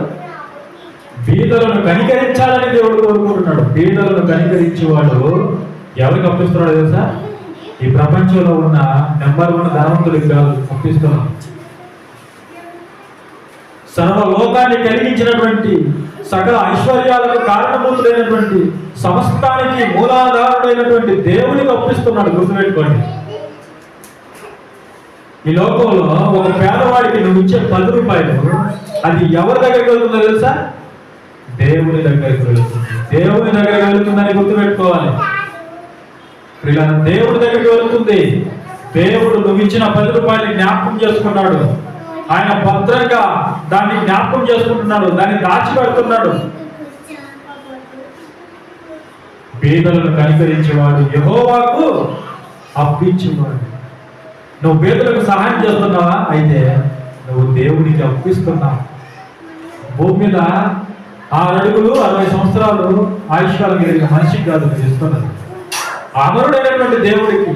బీదలను కనికరించాలని దేవుడు కోరుకుంటున్నాడు. బీదలను కనికరించేవాడు ఎవరికి అప్పిస్తున్నాడు తెలుసా? ఈ ప్రపంచంలో ఉన్న నెంబర్ 1 ధనవంతుడికి కాదు అప్పిస్తున్నాడు. సర్వలోకాన్ని కలిగించినటువంటి, సకల ఐశ్వర్యాలకు కారణభూతుడైనటువంటి, సమస్తానికి మూలాధారుడైనటువంటి దేవునికి అప్పిస్తున్నాడు. గుర్తుపెట్టుకోండి. ఈ లోకంలో ఒక పేదవాడికి నువ్వు ఇచ్చే 10 రూపాయలు అది ఎవరి దగ్గరికి వెళ్తుందో తెలుసా? దేవుని దగ్గరికి వెళ్తుంది. దేవుని దగ్గరికి వెళ్తుందని గుర్తుపెట్టుకోవాలి. ఇలా దేవుడి దగ్గరికి వెళ్తుంది. దేవుడు నువ్వు ఇచ్చిన 10 రూపాయలు జ్ఞాపకం చేసుకున్నాడు. ఆయన భద్రంగా దాన్ని జ్ఞాపకం చేసుకుంటున్నాడు, దాన్ని దాచిపెడుతున్నాడు. పేదలను కనికరించేవాడు యెహోవాకు అప్పించేవాడు. నువ్వు పేదలకు సహాయం చేస్తున్నావా? అయితే నువ్వు దేవునికి అప్పిస్తున్నావు. భూమి మీద 6 అడుగులు 60 సంవత్సరాలు ఆయుష్కాలం కలిగిన మనిషికి కాదు నువ్వు ఇస్తున్నది. అమరుడైనటువంటి దేవుడికి,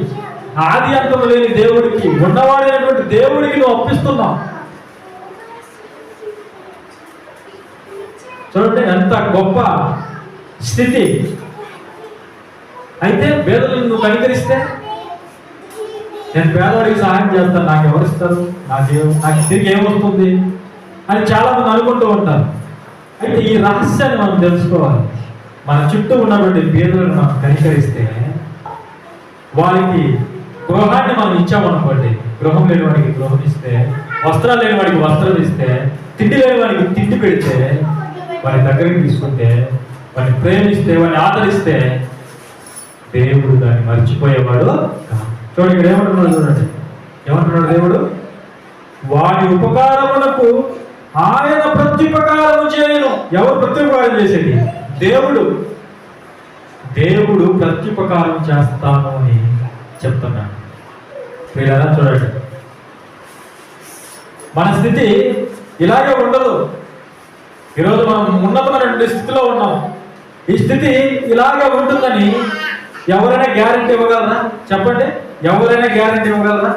ఆది అంతము లేని దేవుడికి, ఉన్నవాడైనటువంటి దేవుడికి నువ్వు అప్పిస్తున్నావు. చూడండి ఎంత గొప్ప స్థితి. అయితే పేదలను నువ్వు కనికరిస్తే, నేను పేదవాడికి సహాయం చేస్తాను, నాకు ఎవరిస్తారు, నాకు తిరిగి ఏమొస్తుంది అని చాలా మంది అనుకుంటూ ఉంటారు. అయితే ఈ రహస్యాన్ని మనం తెలుసుకోవాలి. మన చుట్టూ ఉన్నటువంటి పేదలను మనం కనికరిస్తే, వారికి గృహాన్ని మనం ఇచ్చామనుకోండి, గృహం లేని వాడికి గృహం ఇస్తే, వస్త్రాలు లేని వాడికి వస్త్రం ఇస్తే, తిండి లేని వాడికి తిండి పెడితే, వారి దగ్గరికి తీసుకుంటే, వాడిని ప్రేమిస్తే, వాడిని ఆదరిస్తే, దేవుడు దాన్ని మర్చిపోయేవాడు. చూడండి ఇక్కడ ఏమంటున్నాడు, చూడండి ఏమంటున్నాడు దేవుడు? వాడి ఉపకారములకు ఆయన ప్రత్యుపకారము చేయను. ఎవరు ప్రత్యుపకారం చేసేది? దేవుడు. దేవుడు ప్రత్యుపకారం చేస్తాను అని చెప్తున్నాడు. వీళ్ళ చూడండి, మన స్థితి ఇలాగే ఉండదు. ఈరోజు మనం ఉన్నతమైనటువంటి స్థితిలో ఉన్నాం. ఈ స్థితి ఇలాగే ఉంటుందని ఎవరైనా గ్యారెంటీ ఇవ్వగలరా? చెప్పండి, ఎవరైనా గ్యారెంటీ ఇవ్వగలరా?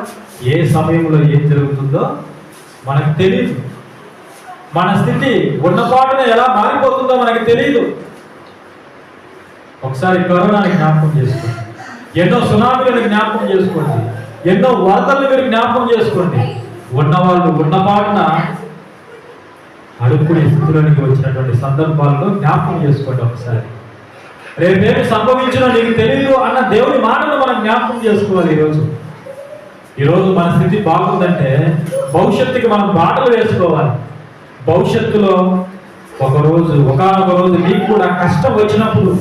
ఏ సమయంలో ఏం జరుగుతుందో మనకు తెలియదు. మన స్థితి ఉన్నపాటున ఎలా మారిపోతుందో మనకు తెలియదు. ఒకసారి కరోనాని జ్ఞాపకం చేసుకోండి, ఎన్నో సునామీలను జ్ఞాపకం చేసుకోండి, ఎన్నో వరదలను మీరు జ్ఞాపకం చేసుకోండి. ఉన్నవాళ్ళు ఉన్నపాటున అడుక్కునే స్థితిలోనికి వచ్చినటువంటి సందర్భాల్లో జ్ఞాపకం చేసుకోండి. ఒకసారి రేపేమి సంభవించినో నీకు తెలియదు అన్న దేవుని మాటను మనం జ్ఞాపకం చేసుకోవాలి. ఈరోజు మన స్థితి బాగుందంటే భవిష్యత్తుకి మనం బాటలు వేసుకోవాలి. భవిష్యత్తులో ఒకనొక రోజు నీకు కూడా కష్టం వచ్చినప్పుడు,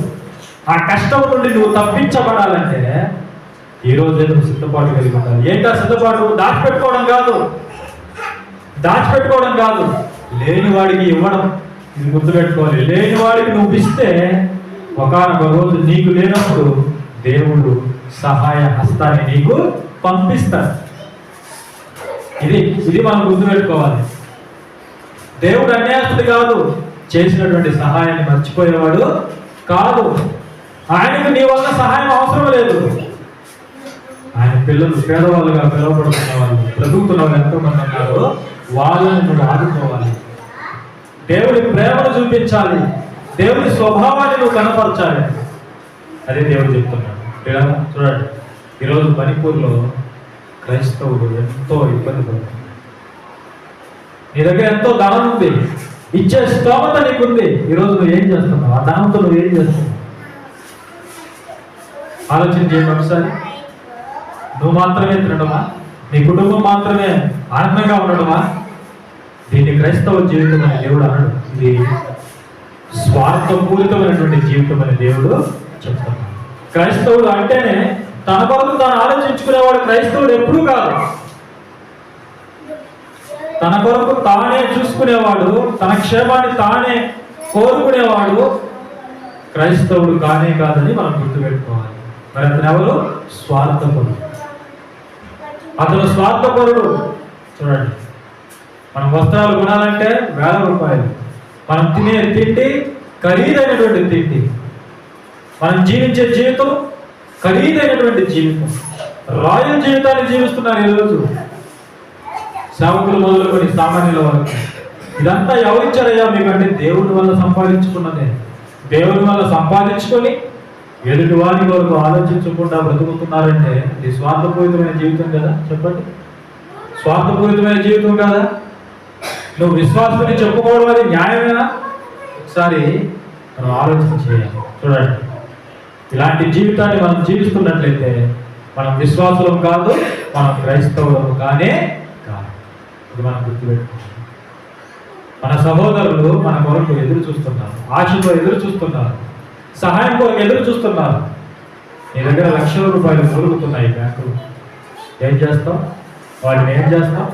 ఆ కష్టం నుండి నువ్వు తప్పించబడాలంటే ఈ రోజే నువ్వు సిద్ధపాటు కలిగి ఉండాలి. ఏంటా సిద్ధపాటు? దాచిపెట్టుకోవడం కాదు, లేని వాడికి ఇవ్వడం. ఇది గుర్తుపెట్టుకోవాలి. లేని వాడికి నువ్వు ఇస్తే ఒకనొక రోజు నీకు లేనప్పుడు దేవుడు సహాయ హస్తాన్ని నీకు పంపిస్తాడు. ఇది మనం గుర్తుపెట్టుకోవాలి. దేవుడు అన్యాయస్తుడు కాదు, చేసినటువంటి సహాయాన్ని మర్చిపోయేవాడు కాదు. ఆయనకు నీ వల్ల సహాయం అవసరం లేదు. ఆయన పిల్లలు పేదవాళ్ళుగా పిలువబడుతున్న వాళ్ళు, బ్రతుకుతున్న వాళ్ళు ఎంతోమంది ఉన్నారు, వాళ్ళని నువ్వు ఆదుకోవాలి. దేవుడి ప్రేమను చూపించాలి, దేవుడి స్వభావాన్ని నువ్వు కనపరచాలి. అదే దేవుడు చెప్తున్నాడు. చూడండి, ఈరోజు మణిపూర్లో క్రైస్తవులు ఎంతో ఇబ్బంది పడుతున్నారు. నీ దగ్గర ఎంతో ధనం ఉంది, ఇచ్చే స్తోమత నీకుంది. ఈరోజు నువ్వు ఏం చేస్తున్నావు? ఆ ధనంతో నువ్వు ఏం చేస్తున్నావు? ఆలోచన చేయండి ఒకసారి. నువ్వు మాత్రమే తినడమా? నీ కుటుంబం మాత్రమే ఆనందంగా ఉండడమా? దీన్ని క్రైస్తవ జీవితం అని దేవుడు అన్నాడు. ఇది స్వార్థపూరితమైనటువంటి జీవితం అని దేవుడు చెప్తున్నాడు. క్రైస్తవుడు అంటేనే తన కొరకు తాను ఆలోచించుకునేవాడు క్రైస్తవుడు ఎప్పుడూ కాదు. తన కొరకు తానే చూసుకునేవాడు, తన క్షేమాన్ని తానే కోరుకునేవాడు క్రైస్తవుడు కానే కాదని మనం గుర్తుపెట్టుకోవాలి. మరి అతను ఎవరు? స్వార్థపరుడు. అతను స్వార్థపరుడు. చూడండి, మనం వస్త్రాలు కొనాలంటే ₹1000, మనం తినే తిండి ఖరీదైనటువంటి తిండి, మనం జీవించే జీవితం ఖరీదైనటువంటి జీవితం, రాయల్ జీవితాన్ని జీవిస్తున్నారు ఈరోజు సేవకులు మొదలుకొని సామాన్యుల వరకు. ఇదంతా ఎవరిచ్చారయ్యా మీకంటే దేవుని వల్ల సంపాదించుకున్నదే. దేవుని వల్ల సంపాదించుకొని ఎదుటి వారి వరకు ఆలోచించకుండా బ్రతుకుతున్నారంటే ఇది స్వార్థపూరితమైన జీవితం కదా? చెప్పండి, స్వార్థపూరితమైన జీవితం కదా? నువ్వు విశ్వాసాన్ని చెప్పుకోవడం అది న్యాయమేనా? ఒకసారి మనం ఆలోచన చేయాలి. చూడండి, ఇలాంటి జీవితాన్ని మనం జీవిస్తున్నట్లయితే మనం విశ్వాసులం కాదు, మనం క్రైస్తవులము కానే కాదు. ఇది మనం గుర్తుపెట్టుకోవాలి. మన సహోదరులు మన కొరకు ఎదురు చూస్తున్నారు, ఆశతో ఎదురు చూస్తున్నారు, సహాయం కొరకు ఎదురు చూస్తున్నారు. నీ దగ్గర ₹1,00,000 మూలుగుతున్నాయి బ్యాంకులు. ఏం చేస్తావు? వాటిని ఏం చేస్తావు?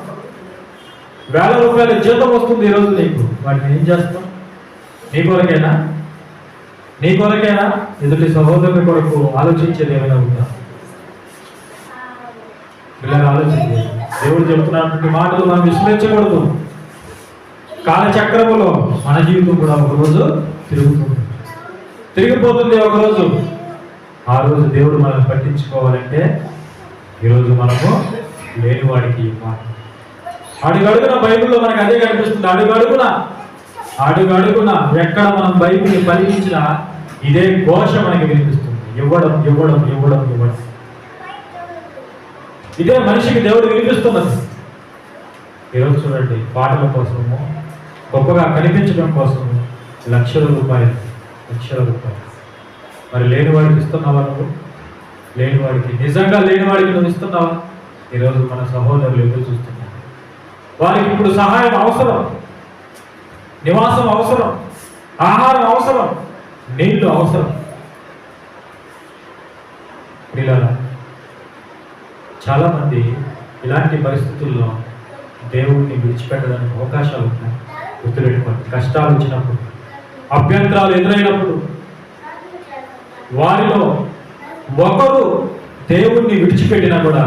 ₹1,000 జీతం వస్తుంది ఈరోజు నీకు. వాటిని ఏం చేస్తావు? నీ కొరకేనా? నీ కొరకేనా? ఎదుటి సహోదరుని కొరకు ఆలోచించేది ఏమైనా ఉందా? పిల్లలు ఆలోచించే. దేవుడు చెబుతున్నటువంటి మాటలు మనం విస్మరించకూడదు. కాలచక్రములో మన జీవితం కూడా ఒకరోజు తిరిగిపోతుంది. ఒకరోజు ఆ రోజు దేవుడు మనం పట్టించుకోవాలంటే ఈరోజు మనము లేని వాడికి ఇవ్వాలి. అడుగడుగున బైబిల్లో మనకు అదే కనిపిస్తుంది. అడుగడుగున ఎక్కడ మనం బైబిల్ని పలికించినా ఇదే ఘోష మనకి వినిపిస్తుంది. ఇవ్వడం ఇవ్వడం ఇవ్వడం ఇవ్వడం. ఇదే మనిషికి దేవుడు వినిపిస్తున్నది. ఈరోజు చూడండి, పాటల కోసము, గొప్పగా కనిపించడం కోసము ₹1,00,000. మరి లేనివాడికి ఇస్తున్నావా నువ్వు? లేనివాడికి, నిజంగా లేనివాడికి నువ్వు ఇస్తున్నావా? ఈరోజు మన సహోదరులు ఎదురు చూస్తున్నారు. వారికి ఇప్పుడు సహాయం అవసరం, నివాసం అవసరం, ఆహారం అవసరం, నీళ్లు అవసరం. పిల్లలు, చాలా మంది ఇలాంటి పరిస్థితుల్లో దేవుడిని విడిచిపెట్టడానికి అవకాశాలు ఉన్నాయి. గుర్తుపెట్టుకోండి, కష్టాలు వచ్చినప్పుడు, అభ్యంతరాలు ఎదురైనప్పుడు వారిలో ఒకరు దేవుణ్ణి విడిచిపెట్టినా కూడా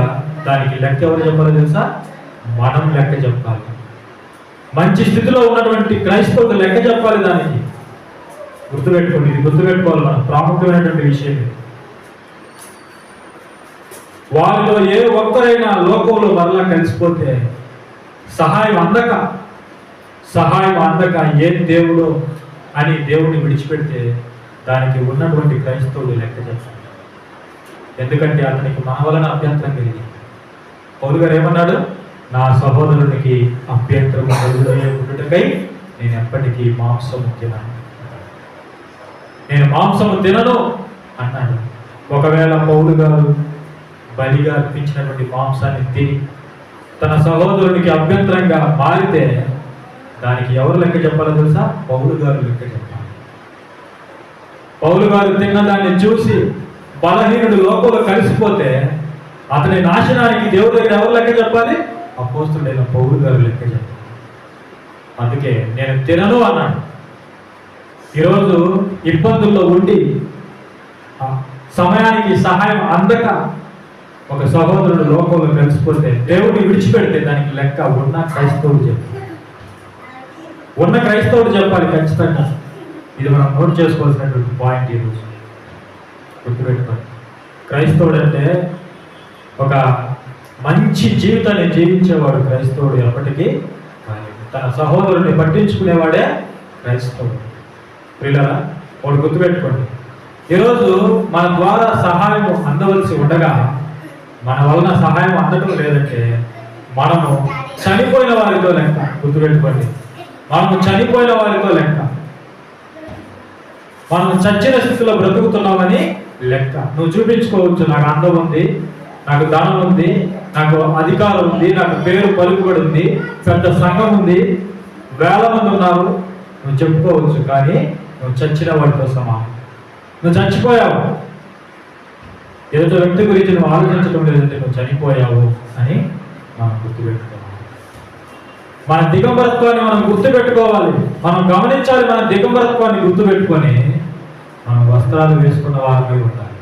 దానికి లెక్క ఎవరు చెప్పాలో తెలుసా? మనం లెక్క చెప్పాలి. మంచి స్థితిలో ఉన్నటువంటి క్రైస్తవుడు లెక్క చెప్పాలి. దానికి గుర్తుపెట్టుకోండి, ఇది గుర్తుపెట్టుకోవాలి. మనం ప్రాముఖ్యమైనటువంటి విషయం. వారిలో ఏ ఒక్కరైనా లోకంలో మరలా కలిసిపోతే సహాయం అందక ఏం దేవుడు అని దేవుడిని విడిచిపెడితే దానికి ఉన్నటువంటి క్రైస్తవుడు లెక్క చెప్పాలి. ఎందుకంటే అతనికి మన వలన అభ్యంతరం కలిగింది. పౌలు గారు ఏమన్నాడు? నా సహోదరునికి అభ్యంతరం కలుగుటకై నేను ఎప్పటికీ మాంసము తినను అన్నాడు. ఒకవేళ పౌలు గారు బలిగా అర్పించినటువంటి మాంసాన్ని తిని తన సహోదరునికి అభ్యంతరంగా మారితే దానికి ఎవరు లెక్క చెప్పాలో తెలుసా? పౌలు గారు లెక్క చెప్పాలి. పౌలు గారు తిన్నదాన్ని చూసి బలహీనుడు లోకంలో కలిసిపోతే అతని నాశనానికి దేవుడి దగ్గర ఎవరు లెక్క చెప్పాలి? అపోస్తుడైన పౌలు గారు లెక్క చెప్పాలి. అందుకే నేను తినను అన్నాడు. ఈరోజు ఇబ్బందుల్లో ఉండి సమయానికి సహాయం అందక ఒక సహోదరుడు లోకంలో కలిసిపోతే దేవుడిని విడిచిపెడితే దానికి లెక్క ఉన్న క్రైస్తవుడు చెప్పాలి ఖచ్చితంగా. ఇది మనం నోట్ చేసుకోవాల్సినటువంటి పాయింట్. ఈరోజు గుర్తుపెట్టుకోండి, క్రైస్తవుడు అంటే ఒక మంచి జీవితాన్ని జీవించేవాడు క్రైస్తవుడు ఎప్పటికీ కానీ తన సహోదరుడిని పట్టించుకునేవాడే క్రైస్తవుడు. ప్రియులారా, ఒకటి గుర్తుపెట్టుకోండి, ఈరోజు మన ద్వారా సహాయం అందవలసి ఉండగా మన వలన సహాయం అందడం లేదంటే మనము చనిపోయిన వారితో లెక్క. గుర్తుపెట్టుకోండి, మనము చనిపోయిన వారితో లెక్క. మనం చచ్చిన స్థితిలో బ్రతుకుతున్నామని లెక్క. నువ్వు చూపించుకోవచ్చు, నాకు అందం ఉంది, నాకు ధనం ఉంది, నాకు అధికారం ఉంది, నాకు పేరు పలుకుబడి ఉంది, పెద్ద సంఘం ఉంది, 1000 మంది ఉన్నారు, నువ్వు చెప్పుకోవచ్చు. కానీ నువ్వు చచ్చిన వాడితో సమానం. నువ్వు చచ్చిపోయావు. ఎదుటి వ్యక్తి గురించి నువ్వు ఆలోచించడం లేదంటే నువ్వు చనిపోయావు అని మనం గుర్తుపెట్టుకోవాలి. మన దిగంబరత్వాన్ని మనం గుర్తుపెట్టుకోవాలి. మనం గమనించాలి. మన దిగంబరత్వాన్ని గుర్తుపెట్టుకొని మనం వస్త్రాలు వేసుకున్న వారిపై ఉండాలి.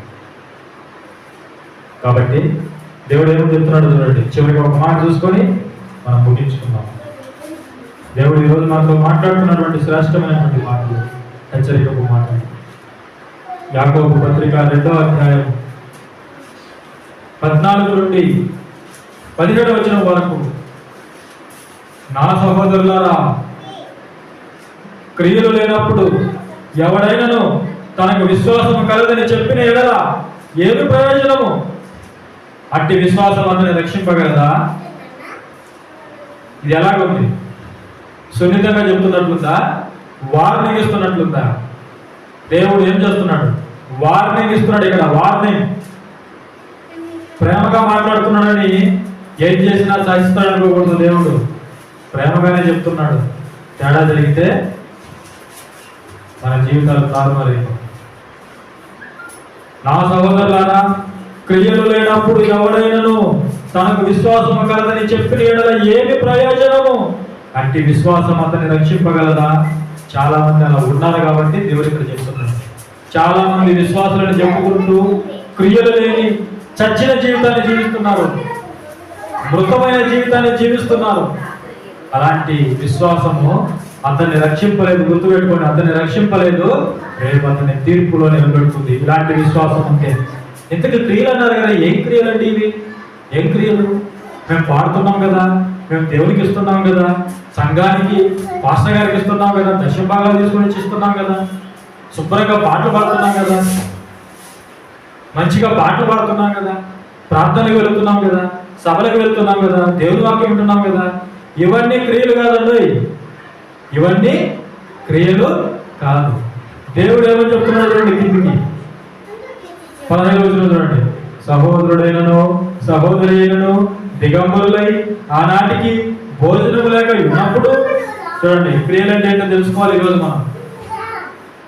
కాబట్టి దేవుడు ఏమో చెప్తున్నాడు చూడండి, చివరికి ఒక మాట చూసుకొని మనం ముగించుకుందాం. దేవుడు ఈరోజు మనతో మాట్లాడుతున్నటువంటి శ్రేష్టమైనటువంటి మాటలు, హెచ్చరికపు మాటలు. యాకోబు పత్రిక 2వ అధ్యాయం 14 నుండి 17 వచనం వరకు, నా సహోదరులారా, క్రియలు లేనప్పుడు ఎవడైనను తనకు విశ్వాసము కలదని చెప్పిన ఎడల ఏమి ప్రయోజనము? అట్టి విశ్వాసం అందరిని రక్షింపగలదా? ఇది ఎలాగుంది? సున్నితంగా చెప్తున్నట్లుందా? వార్నింగ్ ఇస్తున్నట్లుందా? దేవుడు ఏం చేస్తున్నాడు? వార్నింగ్ ఇస్తున్నాడు. ఇక్కడ వార్నింగ్. ప్రేమగా మాట్లాడుతున్నాడని ఏం చేసినా సహిస్తాడు అనుకోకూడదు. దేవుడు ప్రేమగానే చెప్తున్నాడు. తేడా జరిగితే మన జీవితాలు తారుమారైపోతాయి. నా సహోదరులారా, క్రియలు లేనప్పుడు ఎవడైనను తనకు విశ్వాసము కలదని చెప్పిన ఎడల ఏమి ప్రయోజనము? అట్టి విశ్వాసం అతన్ని రక్షింపగలదా? చాలా మంది అలా ఉన్నారు కాబట్టి దేవుడు ఇక్కడ చెప్తున్నాడు. చాలా మంది విశ్వాసులను చెప్పుకుంటూ క్రియలు లేని చచ్చిన జీవితాన్ని జీవిస్తున్నారు, మృతమైన జీవితాన్ని జీవిస్తున్నారు. అలాంటి విశ్వాసము అతన్ని రక్షింపలేదు. గుర్తుపెట్టుకొని, అతన్ని రక్షింపలేదు, రేపు అతన్ని తీర్పులో నిలబెడుతుంది. ఇలాంటి విశ్వాసం ఉంటే. ఇంతకీ క్రియలు అన్నారు కదా, ఏం క్రియలు అండి ఇవి? ఏం క్రియలు? మేము పాడుతున్నాం కదా, మేము దేవునికి ఇస్తున్నాం కదా, సంఘానికి పాస్టర్ గారికి ఇస్తున్నాం కదా, దశభాగాలు తీసుకొని ఇస్తున్నాం కదా, శుభ్రంగా పాటలు పాడుతున్నాం కదా, మంచిగా పాటలు పాడుతున్నాం కదా, ప్రార్థనకు వెళుతున్నాం కదా, సభలకు వెళ్తున్నాం కదా, దేవుని వాక్యం వింటున్నాం కదా. ఇవన్నీ క్రియలు కాదండి, ఇవన్నీ క్రియలు కాదు. దేవుడు ఏమని చెప్తున్నాడు చూడండి, కిందికి 15వ వచనం చూడండి. సహోదరుడైనను సహోదరి అయినను దిగంబరులై ఆనాటికి భోజనము లేక ఉన్నప్పుడు, చూడండి, క్రియలు అంటే ఏంటో తెలుసుకోవాలి. ఈరోజు మనం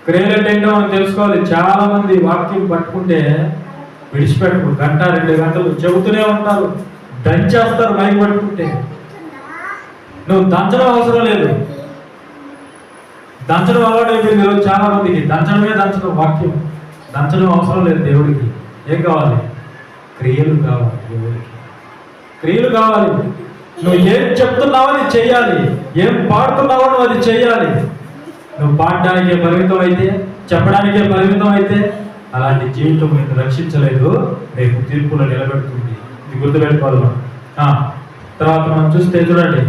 క్రియలు అంటే ఏంటో మనం తెలుసుకోవాలి. చాలా మంది వాక్యం పట్టుకుంటే విడిచిపెట్టరు, 1-2 గంటలు చెబుతూనే ఉంటారు, దంచేస్తారు మైక్ పట్టుకుంటే. నువ్వు దంచడం అవసరం లేదు. దంచడం అలవాటు అయిపోయింది ఈరోజు చాలా మందికి. దంచడం వాక్యం దంచడం అవసరం లేదు. దేవుడికి ఏం కావాలి? క్రియలు కావాలి. దేవుడికి క్రియలు కావాలి. నువ్వు ఏం చెప్తున్నావో అది చెయ్యాలి, ఏం పాడుతున్నావో నువ్వు అది చెయ్యాలి. నువ్వు పాడడానికే పరిమితం అయితే, చెప్పడానికే పరిమితం అయితే అలాంటి జీవితం నిన్ను రక్షించలేదు, రేపు తీర్పులో నిలబెడుతుంది. ఇది గుర్తుపెట్టుకోవాలి మనం. తర్వాత మనం చూస్తే చూడండి,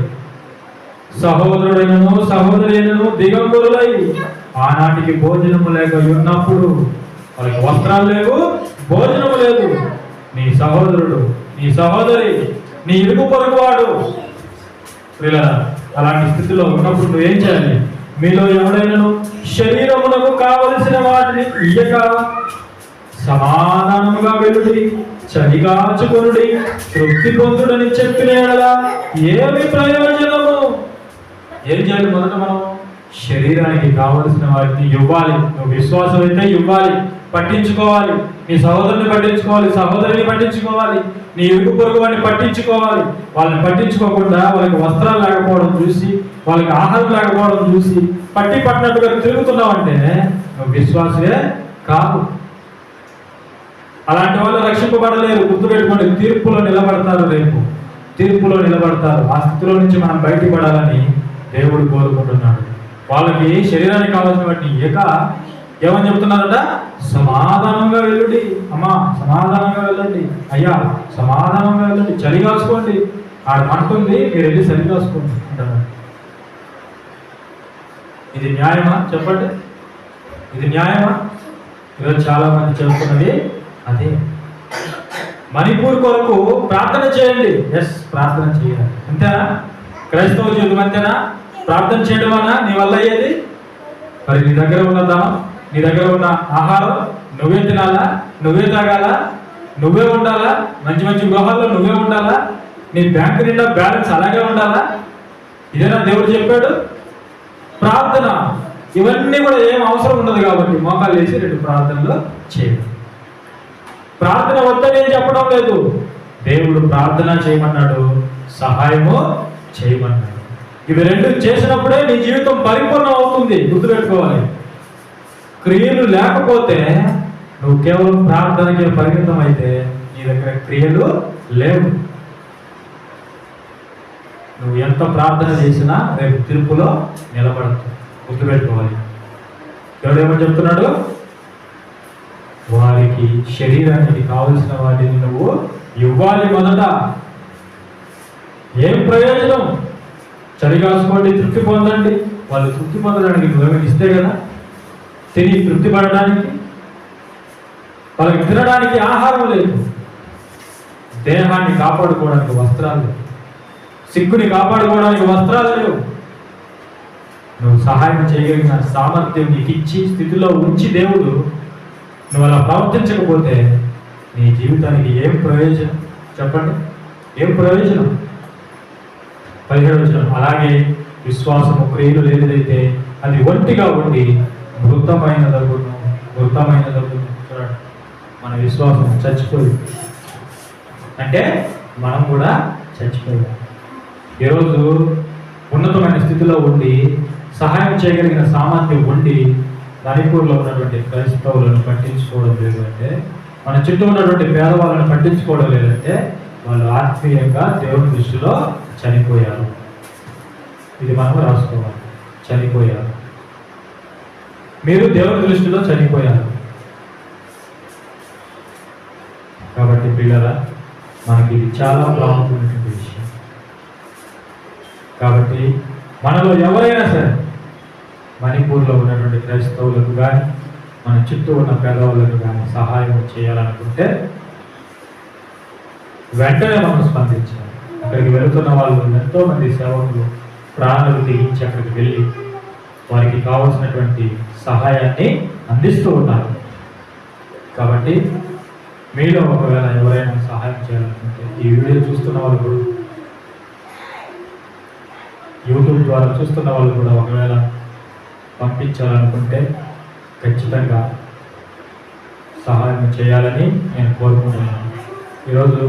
సహోదరుడైనను సహోదరి అయినను దిగంబరులై ఆనాటికి భోజనము లేక ఉన్నప్పుడు, వాళ్ళకి వస్త్రాలు లేవు, భోజనము లేదు. నీ సహోదరుడు, నీ సహోదరి, నీ ఇరుగు పొరుగువాడు అలాంటి స్థితిలో ఉన్నప్పుడు నువ్వేం చేయాలి? మీలో ఎవడైనను శరీరమునకు కావలసిన వాటిని ఇయ్యక సమాధానముగా వెలుడి, చలిగాచుకొనుడి, తృప్తి పొందుడని చెప్పిన ఎడల ఏమి ప్రయోజనము? ఏం చేయాలి? మొదట మనం శరీరానికి కావలసిన వాటిని ఇవ్వాలి. నువ్వు విశ్వాసం అయితే ఇవ్వాలి, పట్టించుకోవాలి. నీ సహోదరుని పట్టించుకోవాలి, సహోదరిని పట్టించుకోవాలి, నీ ఇరుగు పొరుగు వాడిని పట్టించుకోవాలి. వాళ్ళని పట్టించుకోకుండా వాళ్ళకి వస్త్రాలు లేకపోవడం చూసి, వాళ్ళకి ఆహారం లేకపోవడం చూసి పట్టినట్టుగా తిరుగుతున్నావంటే నువ్వు విశ్వాసే కాదు. అలాంటి వాళ్ళు రక్షింపబడలేరు. గుర్తుపెట్టుకోండి, తీర్పులో నిలబడతారు. రేపు తీర్పులో నిలబడతారు. ఆ స్థితిలో నుంచి మనం బయటపడాలని దేవుడు కోరుకుంటున్నాడు. వాళ్ళకి శరీరానికి కావాల్సిన వాటిని ఏక ఏమని చెప్తున్నారట? సమాధానంగా వెళ్ళండి. అమ్మా, సమాధానంగా వెళ్ళండి. అయ్యా, సమాధానంగా వెళ్ళండి, చలి కాసుకోండి. ఆడ మంటుంది, మీరు వెళ్ళి చలి కాసుకోండి అంటారు. ఇది న్యాయమా? చెప్పండి, ఇది న్యాయమా? ఈరోజు చాలా మంది చెప్తున్నది అదే. మణిపూర్ కొరకు ప్రార్థన చేయండి. ఎస్, ప్రార్థన చేయాలి. అంతేనా? క్రైస్తవ జీవితం అంతేనా? ప్రార్థన చేయడం అన్నా నీ వల్ల అయ్యేది? మరి నీ దగ్గర ఉన్న ధనం, నీ దగ్గర ఉన్న ఆహారం నువ్వే తినాలా, నువ్వే తాగాలా, నువ్వే ఉండాలా, మంచి మంచి గృహాల్లో నువ్వే ఉండాలా, నీ బ్యాంకు నిండా బ్యాలెన్స్ అలాగే ఉండాలా? ఇదేనా దేవుడు చెప్పాడు? ప్రార్థన ఇవన్నీ కూడా ఏం అవసరం ఉండదు కాబట్టి మోకాలు వేసి 2 ప్రార్థనలు చేయండి. ప్రార్థన వద్దని ఏం చెప్పడం లేదు. దేవుడు ప్రార్థన చేయమన్నాడు, సహాయము చేయమన్నాడు. ఇవి 2 చేసినప్పుడే నీ జీవితం పరిపూర్ణం అవుతుంది. గుర్తుపెట్టుకోవాలి. క్రియలు లేకపోతే నువ్వు కేవలం ప్రార్థనకే పరిమితం అయితే నీ దగ్గర క్రియలు లేవు. నువ్వు ఎంత ప్రార్థన చేసినా రేపు తీర్పులో నిలబడదు. గుర్తుపెట్టుకోవాలి. దేవుడు ఏమని చెప్తున్నాడు? వారికి శరీరానికి కావలసిన వాటిని నువ్వు ఇవ్వాలి. మొదట ఏం ప్రయోజనం? చలిగాసుకోండి, తృప్తి పొందండి. వాళ్ళు తృప్తి పొందడానికి నువ్వేమైనా ఇస్తే కదా తిని తృప్తి పడడానికి. వాళ్ళకి తినడానికి ఆహారం లేదు, దేహాన్ని కాపాడుకోవడానికి వస్త్రాలు లేవు, సిగ్గుని కాపాడుకోవడానికి వస్త్రాలు లేవు. నువ్వు సహాయం చేయగలిగిన సామర్థ్యం నీకు ఇచ్చి స్థితిలో ఉంచి దేవుడు నువ్వు అలా ప్రవర్తించకపోతే నీ జీవితానికి ఏం ప్రయోజనం? చెప్పండి, ఏం ప్రయోజనం? 17వ వచనం, అలాగే విశ్వాసము క్రియలు లేనిదైతే అది ఒంటిగా ఉండి మృతమైన దగ్గును. మన విశ్వాసం చచ్చిపోయింది అంటే మనం కూడా చచ్చిపోయాం. ఈరోజు ఉన్నతమైన స్థితిలో ఉండి సహాయం చేయగలిగిన సామర్థ్యం ఉండి మణిపూర్లో ఉన్నటువంటి క్రైస్తవులను పట్టించుకోవడం లేదు అంటే, మన చుట్టూ ఉన్నటువంటి పేదవాళ్ళను పట్టించుకోవడం లేదంటే వాళ్ళు ఆత్మీయంగా దేవుని దృష్టిలో చనిపోయారు. ఇది మనం రాసుకోవాలి. చనిపోయారు. మీరు దేవుని దృష్టిలో చనిపోయారు. కాబట్టి పిల్లరా, మనకి ఇది చాలా ప్రాముఖ్యమైనటువంటి విషయం. కాబట్టి మనలో ఎవరైనా సరే మణిపూర్లో ఉన్నటువంటి క్రైస్తవులకు కానీ మన చుట్టూ ఉన్న పేదవాళ్ళకు కానీ సహాయం చేయాలనుకుంటే వెంటనే మనం స్పందించాలి. అక్కడికి వెళుతున్న వాళ్ళు ఎంతోమంది సేవకులు ప్రాణాలు తెగించి అక్కడికి వెళ్ళి వారికి కావాల్సినటువంటి సహాయాన్ని అందిస్తూ ఉన్నారు. కాబట్టి మీలో ఒకవేళ ఎవరైనా సహాయం చేయాలనుకుంటే ఈ వీడియో చూస్తున్న వాళ్ళు కూడా, యూట్యూబ్ ద్వారా చూస్తున్న వాళ్ళు కూడా ఒకవేళ పంపించాలనుకుంటే ఖచ్చితంగా సహాయం చేయాలని నేను కోరుకుంటున్నాను. ఈరోజు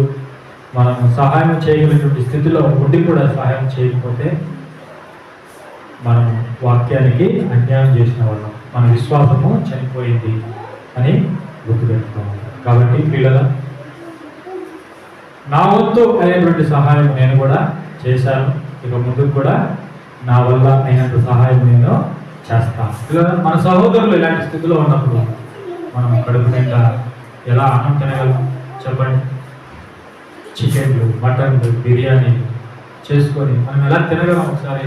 మనం సహాయం చేయగలిగినటువంటి స్థితిలో ఉండి కూడా సహాయం చేయకపోతే మనం వాక్యానికి అన్యాయం చేసిన వాళ్ళం, మన విశ్వాసము చనిపోయింది అని గుర్తుపెట్టుకోవాలి. కాబట్టి పిల్లల, నా వంతు అయినటువంటి సహాయం నేను కూడా చేశాను. ఇక ముందుకు కూడా నా వల్ల అయినంత సహాయం నేను చేస్తాను. పిల్లల, మన సహోదరులు ఇలాంటి స్థితిలో ఉన్నప్పుడు మనం కడుపు నిండా ఎలా అన్నం తినగలం? చెప్పండి. చికెన్లు, మటన్లు, బిర్యానీలు చేసుకొని మనం ఎలా తినగలం? ఒకసారి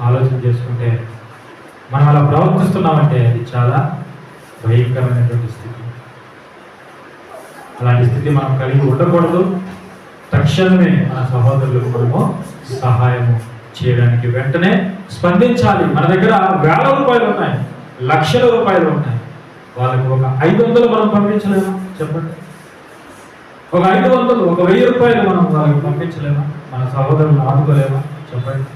ఆలోచన చేసుకుంటే మనం అలా ప్రవర్తిస్తున్నామంటే అది చాలా భయంకరమైనటువంటి స్థితి. అలాంటి స్థితి మనం కలిగి ఉండకూడదు. తక్షణమే మన సహోదరులకు మనము సహాయము చేయడానికి వెంటనే స్పందించాలి. మన దగ్గర వేల రూపాయలు ఉన్నాయి, లక్షల రూపాయలు ఉన్నాయి. వాళ్ళకి ఒక 500 మనం పంపించలేమా? చెప్పండి. ఒక 500, ఒక 1000 రూపాయలు మనం వాళ్ళకి పంపించలేమా? మన సహోదరులను ఆదుకోలేమా? చెప్పండి.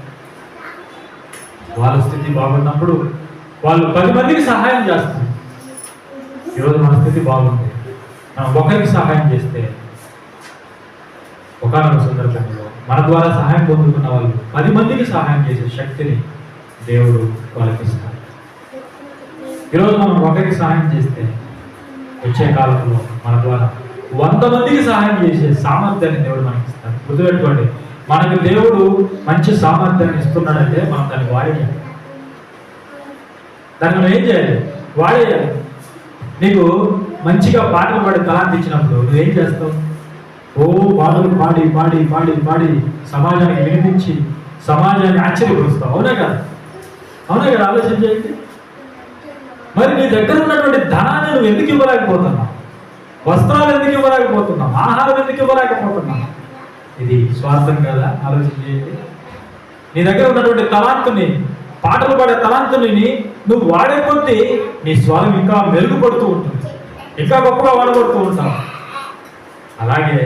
వాళ్ళ స్థితి బాగున్నప్పుడు వాళ్ళు 10 మందికి సహాయం చేస్తారు. ఈరోజు మన స్థితి బాగుంది, మనం ఒకరికి సహాయం చేస్తే ఒకనొక సందర్భంలో మన ద్వారా సహాయం పొందుతున్న వాళ్ళు 10 మందికి సహాయం చేసే శక్తిని దేవుడు వాళ్ళకి ఇస్తాడు. ఈరోజు మనం ఒకరికి సహాయం చేస్తే వచ్చే కాలంలో మన ద్వారా 100 మందికి సహాయం చేసే సామర్థ్యాన్ని దేవుడు మనకి ఇస్తాడు. గుర్తుపెట్టుకోండి, మనకు దేవుడు మంచి సామర్థ్యాన్ని ఇస్తున్నాడంటే మనం దాన్ని వాడేయాలి. దాన్ని మనం ఏం చేయాలి? వాడేయాలి. నీకు మంచిగా పాటలు పాడి తలాంటి ఇచ్చినప్పుడు నువ్వేం చేస్తావు? పాటలు పాడి పాడి పాడి పాడి సమాజానికి వినిపించి సమాజాన్ని ఆశ్చర్యపరుస్తావు. అవునా కదా? ఆలోచన చేయండి. మరి నీ దగ్గర ఉన్నటువంటి ధనాన్ని నువ్వు ఎందుకు ఇవ్వలేకపోతున్నావు? వస్త్రాలు ఎందుకు ఇవ్వలేకపోతున్నావు? ఆహారం ఎందుకు ఇవ్వలేకపోతున్నావు? ఇది స్వార్థం కదా? ఆలోచన చేయండి. నీ దగ్గర ఉన్నటువంటి తలాంతుని, పాటలు పాడే తలాంతుని నువ్వు వాడే కొద్దీ నీ స్వరం ఇంకా మెరుగుపడుతూ ఉంటుంది, ఇంకా గొప్పగా వాడబడుతూ ఉంటావు. అలాగే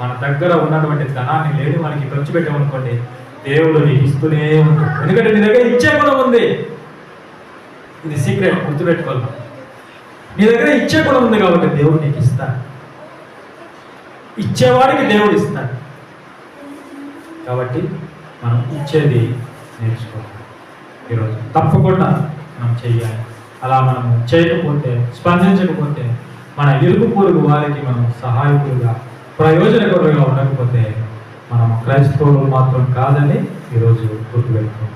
మన దగ్గర ఉన్నటువంటి ధనాన్ని లేని మనకి ఖర్చు పెట్టామనుకోండి, దేవుడు నీకు ఇస్తూనే ఉంటాడు. ఎందుకంటే నీ దగ్గర ఇచ్చే గుణం ఉంది. ఇది సీక్రెట్, గుర్తుపెట్టుకోవాలి. నీ దగ్గర ఇచ్చే గుణం ఉంది కాబట్టి దేవుడు నీకు ఇస్తాడు. ఇచ్చేవాడికి దేవుడు ఇస్తాడు. కాబట్టి మనం ఇచ్చేది నేర్చుకోవాలి. ఈరోజు తప్పకుండా మనం చెయ్యాలి. అలా మనం చేయకపోతే, స్పందించకపోతే, మన ఇరుగు పొరుగు వారికి మనం సహాయకులుగా, ప్రయోజనకరులుగా ఉండకపోతే మనం క్రైస్తవులు మాత్రం కాదని ఈరోజు గుర్తుపెట్టుకోండి.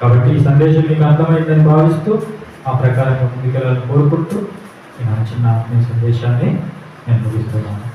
కాబట్టి ఈ సందేశం మీకు అర్థమైందని భావిస్తూ ఆ ప్రకారంగా ముందుకెళ్ళాలని కోరుకుంటూ ఈ చిన్న ఆత్మీయ సందేశాన్ని నేను ముగిస్తున్నాను.